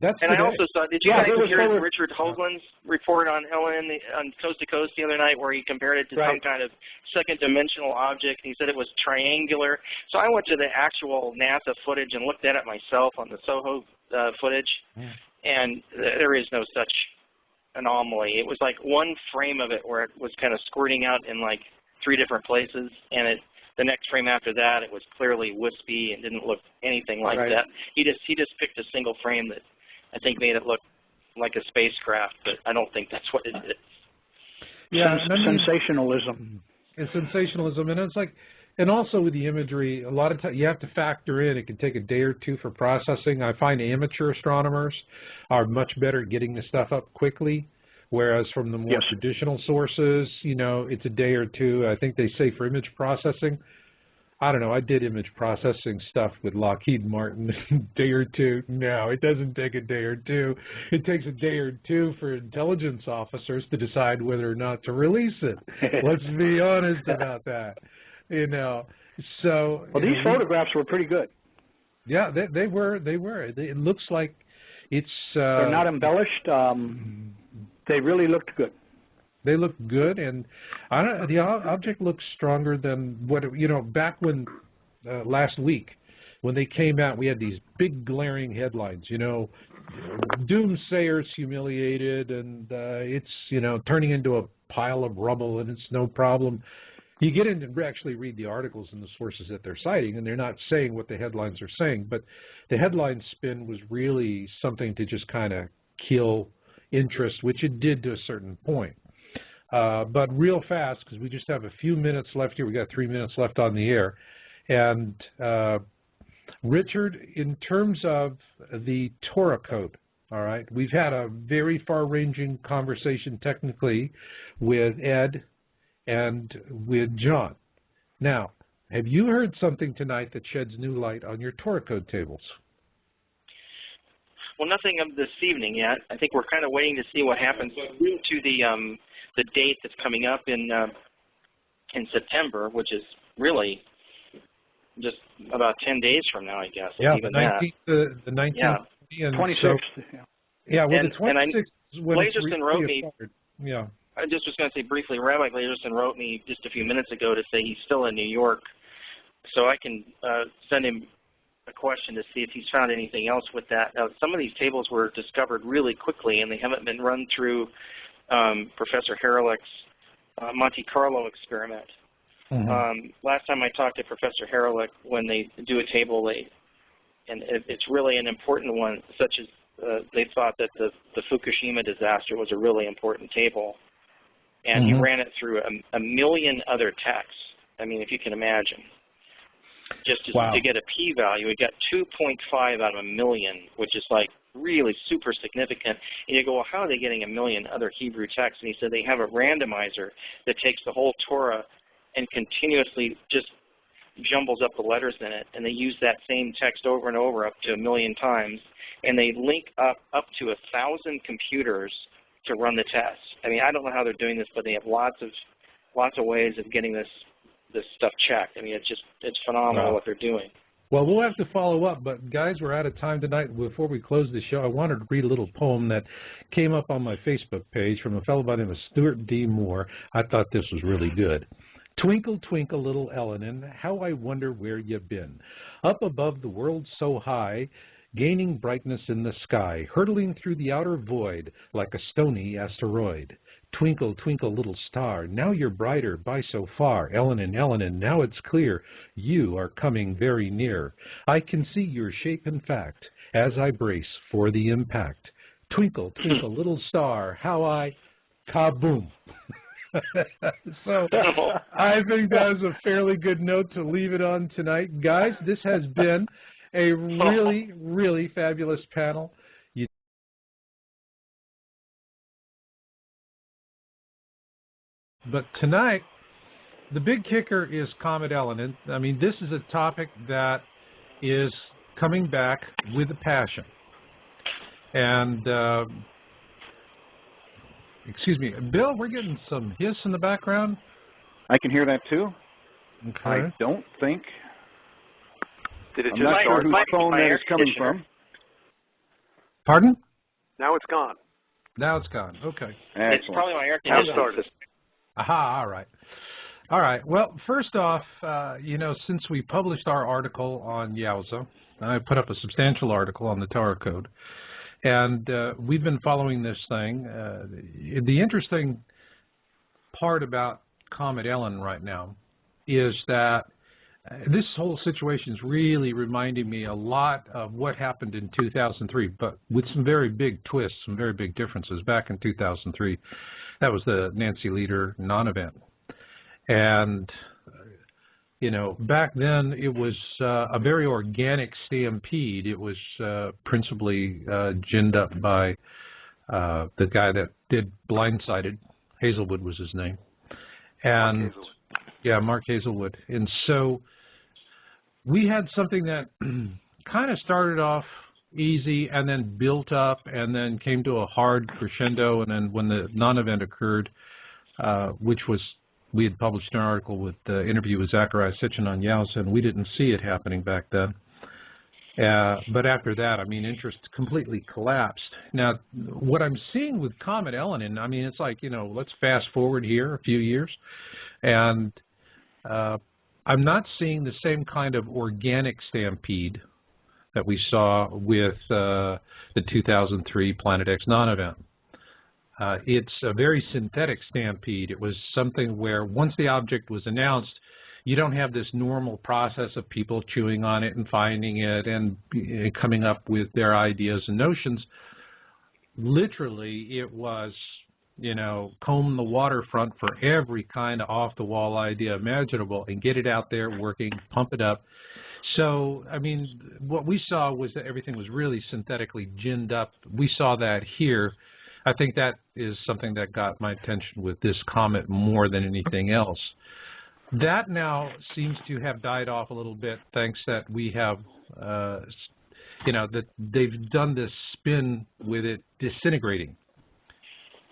That's and today. I also saw. Did you guys hear Richard Hoagland's report on Elenin on Coast to Coast the other night, where he compared it to some kind of second-dimensional object? He said it was triangular. So I went to the actual NASA footage and looked at it myself on the SOHO footage, and there is no such anomaly. It was like 1 frame of it where it was kind of squirting out in like 3 different places, and the next frame after that it was clearly wispy and didn't look anything like that. He just picked a single frame that I think made it look like a spacecraft, but I don't think that's what it is. Yeah, sensationalism. It's sensationalism, and it's like, and also with the imagery, a lot of times you have to factor in. It can take a day or 2 for processing. I find amateur astronomers are much better at getting the stuff up quickly, whereas from the more traditional sources, it's a day or 2. I think they say for image processing, I don't know, I did image processing stuff with Lockheed Martin, a day or 2. No, it doesn't take a day or 2. It takes a day or 2 for intelligence officers to decide whether or not to release it. Let's be honest about that. So... Well, these photographs were pretty good. Yeah, they were. It looks like It's they're not embellished. They really looked good. They look good, and the object looks stronger than what back when last week when they came out. We had these big glaring headlines. Doomsayers humiliated, and it's turning into a pile of rubble, and it's no problem. You get in and actually read the articles and the sources that they're citing, and they're not saying what the headlines are saying, but the headline spin was really something to just kind of kill interest, which it did to a certain point. But real fast, because we just have a few minutes left here. We got 3 minutes left on the air. And Richard, in terms of the Torah code, all right, we've had a very far-ranging conversation technically with Ed and with John. Now, have you heard something tonight that sheds new light on your Torah code tables? Well, nothing of this evening yet. I think we're kind of waiting to see what happens to the date that's coming up in September, which is really just about 10 days from now, I guess. Yeah, even the 19th. Yeah. 26th. Yeah, well, the 26th is when Blaserson wrote me. Yeah. I just was going to say briefly, Rabbi Blaserson wrote me just a few minutes ago to say he's still in New York, so I can send him a question to see if he's found anything else with that. Now, some of these tables were discovered really quickly, and they haven't been run through Professor Harelick's Monte Carlo experiment. Mm-hmm. Last time I talked to Professor Harelick, when they do a table, and it's really an important one, such as they thought that the Fukushima disaster was a really important table. And he ran it through a million other texts. I mean, if you can imagine. Just to get a p-value, we got 2.5 out of a million, which is like really super significant. And you go, well, how are they getting a million other Hebrew texts? And he said they have a randomizer that takes the whole Torah and continuously just jumbles up the letters in it. And they use that same text over and over up to a million times. And they link up to 1,000 computers to run the tests. I mean, I don't know how they're doing this, but they have lots of ways of getting this stuff checked. I mean, it's phenomenal what they're doing. Well, we'll have to follow up, but guys, we're out of time tonight. Before we close the show, I wanted to read a little poem that came up on my Facebook page from a fellow by the name of Stuart D. Moore. I thought this was really good. Twinkle, twinkle, little Elenin, how I wonder where you've been. Up above the world so high, gaining brightness in the sky, hurtling through the outer void like a stony asteroid. Twinkle, twinkle, little star, now you're brighter by so far. Elenin, Elenin, now it's clear, you are coming very near. I can see your shape in fact, as I brace for the impact. Twinkle, twinkle, little star, how I kaboom. So I think that was a fairly good note to leave it on tonight. Guys, this has been a really, really fabulous panel. But tonight, the big kicker is Comet Elenin. I mean, this is a topic that is coming back with a passion. And, excuse me, Bill, we're getting some hiss in the background. I can hear that too. Okay. I don't think. Did it I'm just not sure start? whose phone that is coming from. Pardon? Now it's gone. Now it's gone. Okay. Excellent. It's probably my air Now conditioning started. Aha, all right. All right. Well, first off, since we published our article on Yowza, I put up a substantial article on the Torah code, and we've been following this thing. The interesting part about Comet Elenin right now is that this whole situation is really reminding me a lot of what happened in 2003, but with some very big twists, some very big differences. Back in 2003, that was the Nancy Leader non-event. And, back then it was a very organic stampede. It was principally ginned up by the guy that did Blindsided. Hazelwood was his name. And Mark Hazelwood. And so we had something that kind of started off easy and then built up and then came to a hard crescendo. And then when the non-event occurred, which was, we had published an article with the interview with Zachariah Sitchin on Yowza, and we didn't see it happening back then. But after that, I mean, interest completely collapsed. Now, what I'm seeing with Comet Elenin, I mean, it's like, you know, let's fast forward here a few years, and I'm not seeing the same kind of organic stampede that we saw with the 2003 Planet X non-event. It's a very synthetic stampede. It was something where once the object was announced, you don't have this normal process of people chewing on it and finding it and coming up with their ideas and notions. Literally, it was, you know, comb the waterfront for every kind of off-the-wall idea imaginable and get it out there working, pump it up. So, I mean, what we saw was that everything was really synthetically ginned up. We saw that here. I think that is something that got my attention with this comet more than anything else. That now seems to have died off a little bit, thanks that we have, you know, that they've done this spin with it disintegrating.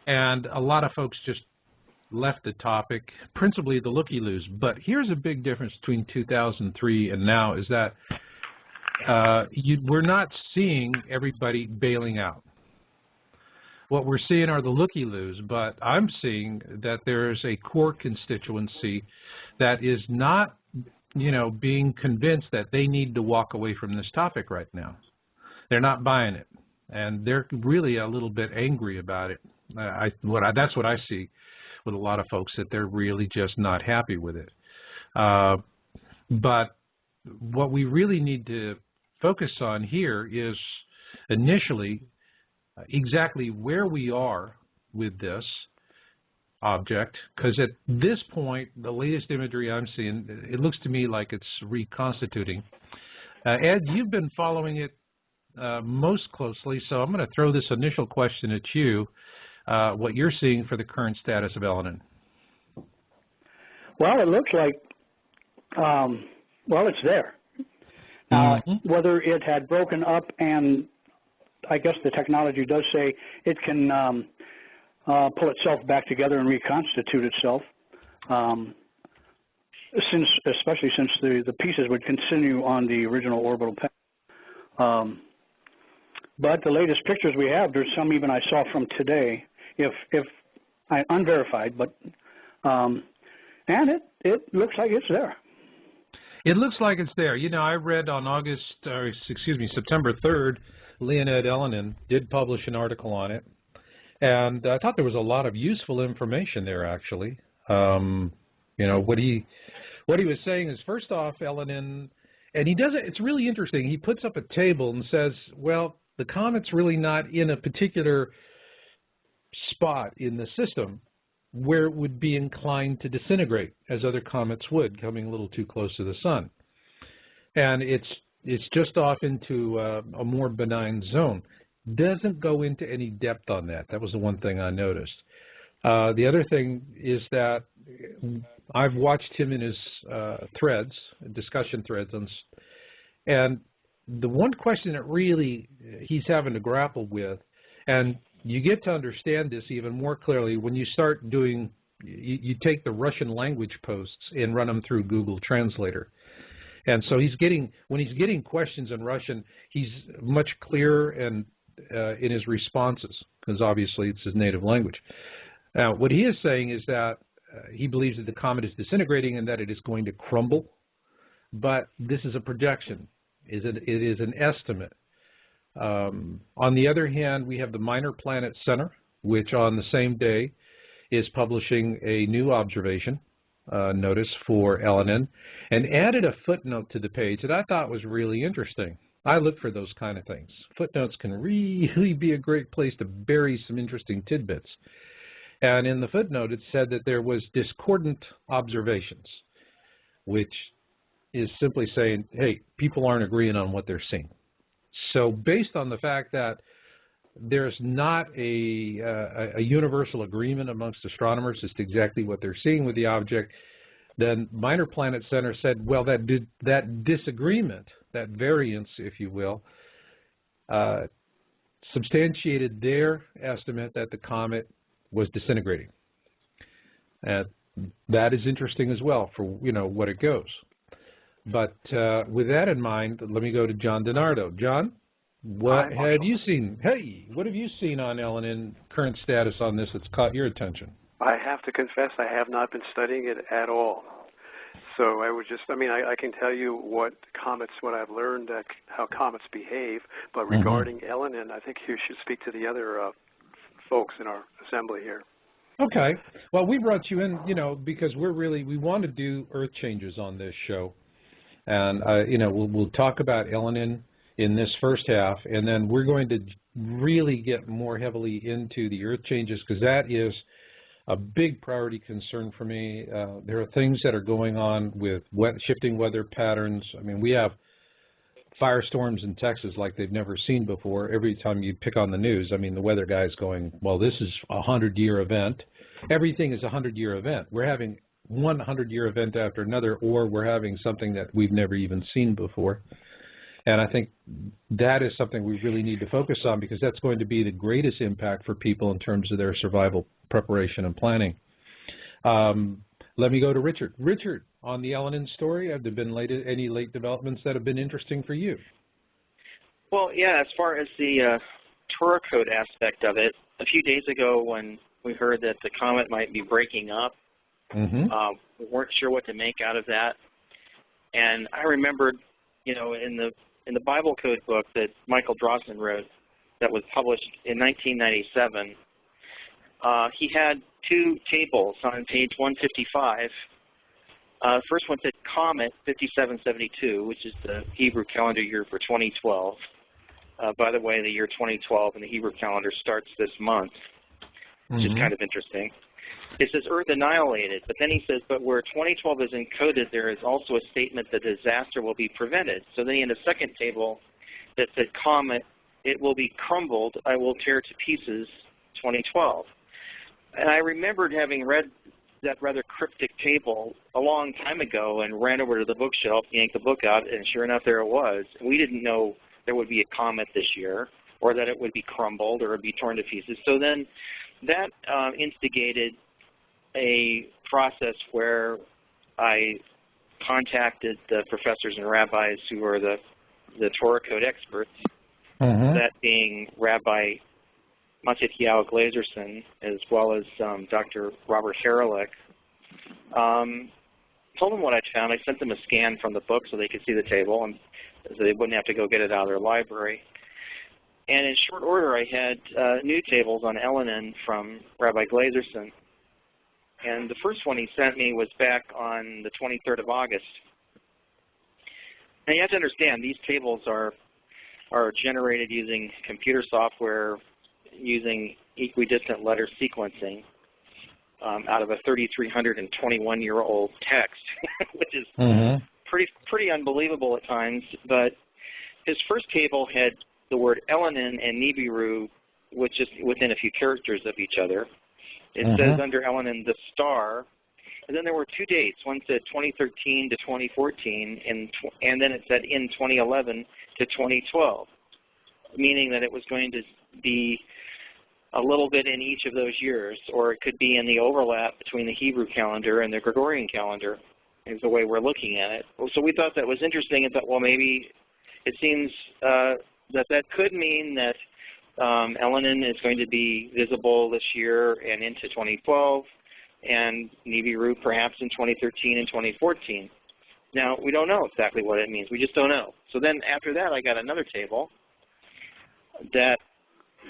And a lot of folks just left the topic, principally the looky-loos. But here's a big difference between 2003 and now is that we're not seeing everybody bailing out. What we're seeing are the looky-loos, but I'm seeing that there is a core constituency that is not, you know, being convinced that they need to walk away from this topic right now. They're not buying it, and they're really a little bit angry about it. That's what I see with a lot of folks, that they're really just not happy with it. But what we really need to focus on here is initially exactly where we are with this object, because at this point, the latest imagery I'm seeing, it looks to me like it's reconstituting. Ed, you've been following it most closely, so I'm going to throw this initial question at you, what you're seeing for the current status of Elenin. Well, it looks like, well, it's there. Whether it had broken up, and I guess the technology does say it can pull itself back together and reconstitute itself, especially since the pieces would continue on the original orbital path. But the latest pictures we have, there's some even I saw from today, if I unverified, but and it looks like it's there. It looks like it's there. You know, I read on September 3rd, Leonid Elenin did publish an article on it, and I thought there was a lot of useful information there, actually. You know, what he was saying is, first off, Elenin, and he does it, it's really interesting, he puts up a table and says, well, the comet's really not in a particular spot in the system where it would be inclined to disintegrate, as other comets would, coming a little too close to the sun. And it's just off into a more benign zone. Doesn't go into any depth on that. That was the one thing I noticed. The other thing is that I've watched him in his threads, discussion threads, and the one question that really he's having to grapple with, and you get to understand this even more clearly when you start doing, you take the Russian language posts and run them through Google Translator. And so when he's getting questions in Russian, he's much clearer and in his responses, because obviously it's his native language. Now, what he is saying is that he believes that the comet is disintegrating and that it is going to crumble, but this is a projection. It is an estimate. On the other hand, we have the Minor Planet Center, which on the same day is publishing a new observation notice for Elenin, and added a footnote to the page that I thought was really interesting. I look for those kind of things. Footnotes can really be a great place to bury some interesting tidbits. And in the footnote, it said that there was discordant observations, which is simply saying, hey, people aren't agreeing on what they're seeing. So based on the fact that there's not a universal agreement amongst astronomers as to exactly what they're seeing with the object, then Minor Planet Center said, well, that disagreement, that variance, if you will, substantiated their estimate that the comet was disintegrating. And that is interesting as well for, you know, what it goes. But with that in mind, let me go to John DiNardo. John, what have you seen? Hey, what have you seen on Elenin, current status on this that's caught your attention? I have to confess I have not been studying it at all. So I would just, I mean, I can tell you what I've learned, how comets behave, but regarding Elenin, I think you should speak to the other folks in our assembly here. Okay. Well, we brought you in, because we want to do Earth changes on this show. And, we'll talk about Elenin in this first half, and then we're going to really get more heavily into the Earth changes, because that is a big priority concern for me. There are things that are going on with shifting weather patterns. I mean, we have firestorms in Texas like they've never seen before. Every time you pick on the news, I mean, the weather guy's going, well, this is a 100-year event. Everything is a 100-year event. We're having one 100-year event after another, or we're having something that we've never even seen before. And I think that is something we really need to focus on, because that's going to be the greatest impact for people in terms of their survival preparation and planning. Let me go to Richard. Richard, on the Elenin story, have there been any late developments that have been interesting for you? Well, yeah, as far as the Torah code aspect of it, a few days ago when we heard that the comet might be breaking up, we weren't sure what to make out of that. And I remembered, in the Bible code book that Michael Drosnin wrote that was published in 1997, he had two tables on page 155. The first one said Comet 5772, which is the Hebrew calendar year for 2012. By the way, the year 2012 in the Hebrew calendar starts this month, which is kind of interesting. It says Earth annihilated, but then he says, but where 2012 is encoded, there is also a statement that disaster will be prevented. So then in the second table that said Comet, it will be crumbled, I will tear to pieces, 2012. And I remembered having read that rather cryptic table a long time ago and ran over to the bookshelf, yanked the book out, and sure enough, there it was. We didn't know there would be a comet this year, or that it would be crumbled or be torn to pieces. So then that instigated a process where I contacted the professors and rabbis who are the Torah code experts, that being Rabbi Matityahu Glazerson, as well as Dr. Robert Haralick. Told them what I'd found. I sent them a scan from the book so they could see the table, and so they wouldn't have to go get it out of their library. And in short order, I had new tables on Elenin from Rabbi Glazerson. And the first one he sent me was back on the 23rd of August. Now you have to understand, these tables are generated using computer software, using equidistant letter sequencing out of a 3,321-year-old text, which is pretty unbelievable at times. But his first table had the word Elenin and Nibiru, which is within a few characters of each other. It says under Elenin the star, and then there were two dates. One said 2013 to 2014, and then it said in 2011 to 2012, meaning that it was going to be a little bit in each of those years, or it could be in the overlap between the Hebrew calendar and the Gregorian calendar, is the way we're looking at it. So we thought that was interesting and thought, well, maybe it seems that could mean that Elenin is going to be visible this year and into 2012, and Nibiru perhaps in 2013 and 2014. Now, we don't know exactly what it means. We just don't know. So then after that, I got another table that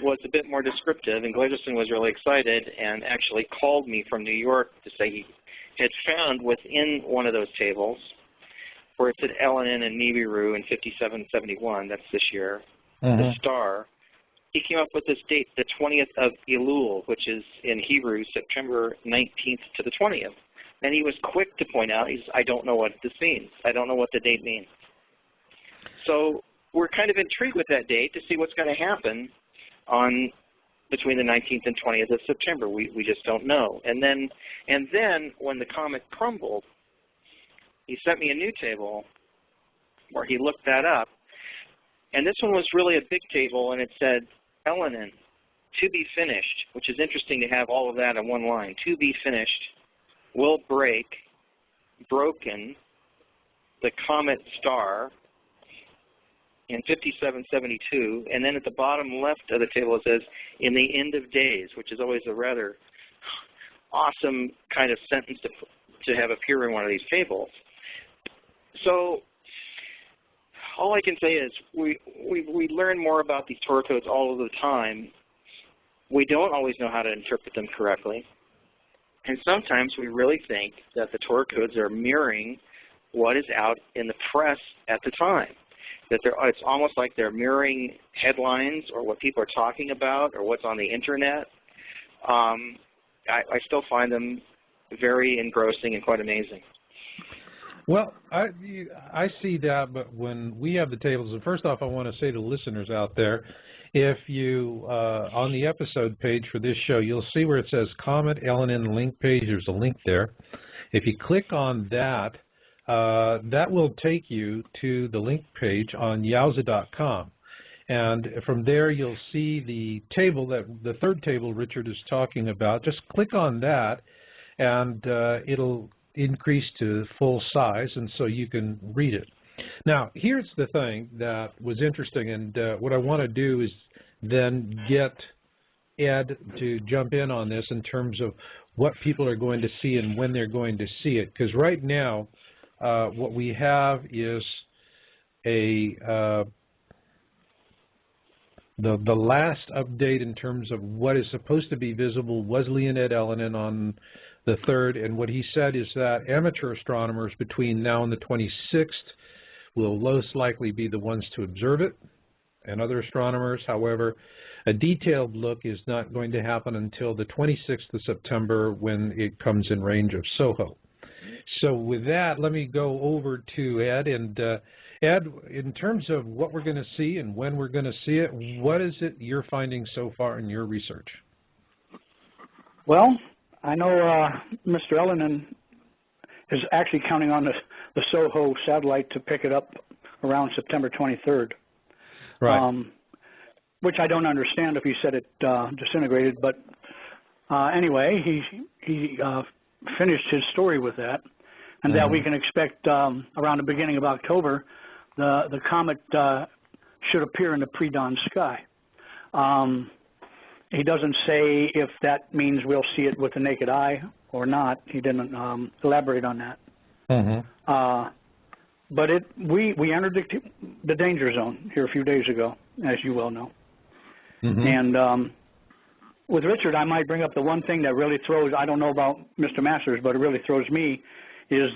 was a bit more descriptive, and Glazerson was really excited and actually called me from New York to say he had found within one of those tables where it said Elenin and Nibiru in 5771, that's this year, the star. He came up with this date, the 20th of Elul, which is in Hebrew, September 19th to the 20th. And he was quick to point out, I don't know what this means. I don't know what the date means. So we're kind of intrigued with that date to see what's going to happen on between the 19th and 20th of September. We just don't know. And then when the comet crumbled, he sent me a new table where he looked that up. And this one was really a big table, and it said, Elenin, to be finished, which is interesting to have all of that in one line. To be finished, will break, broken, the comet star in 5772, and then at the bottom left of the table it says, in the end of days, which is always a rather awesome kind of sentence to have appear in one of these tables. So all I can say is we learn more about these Torah codes all of the time. We don't always know how to interpret them correctly. And sometimes we really think that the Torah codes are mirroring what is out in the press at the time. That it's almost like they're mirroring headlines or what people are talking about or what's on the internet. I still find them very engrossing and quite amazing. Well, I see that, but when we have the tables, and first off, I want to say to listeners out there, if you, on the episode page for this show, you'll see where it says Comet Elenin link page. There's a link there. If you click on that, that will take you to the link page on Yowza.com. And from there, you'll see the table, the third table Richard is talking about. Just click on that, and it'll increase to full size, and so you can read it. Now, here's the thing that was interesting, and what I want to do is then get Ed to jump in on this in terms of what people are going to see and when they're going to see it. Because right now, what we have is the last update in terms of what is supposed to be visible was Leonid Elenin on the 3rd, and what he said is that amateur astronomers between now and the 26th will most likely be the ones to observe it, and other astronomers. However, a detailed look is not going to happen until the 26th of September when it comes in range of SOHO. So with that, let me go over to Ed. And Ed, in terms of what we're going to see and when we're going to see it, what is it you're finding so far in your research? Well, I know Mr. Elenin is actually counting on the SOHO satellite to pick it up around September 23rd. Right. Which I don't understand if he said it disintegrated, but anyway, he finished his story with that, and that we can expect around the beginning of October, the comet should appear in the pre-dawn sky. He doesn't say if that means we'll see it with the naked eye or not. He didn't elaborate on that. But we entered the danger zone here a few days ago, as you well know. And with Richard, I might bring up the one thing that really throws, I don't know about Mr. Masters, but it really throws me, is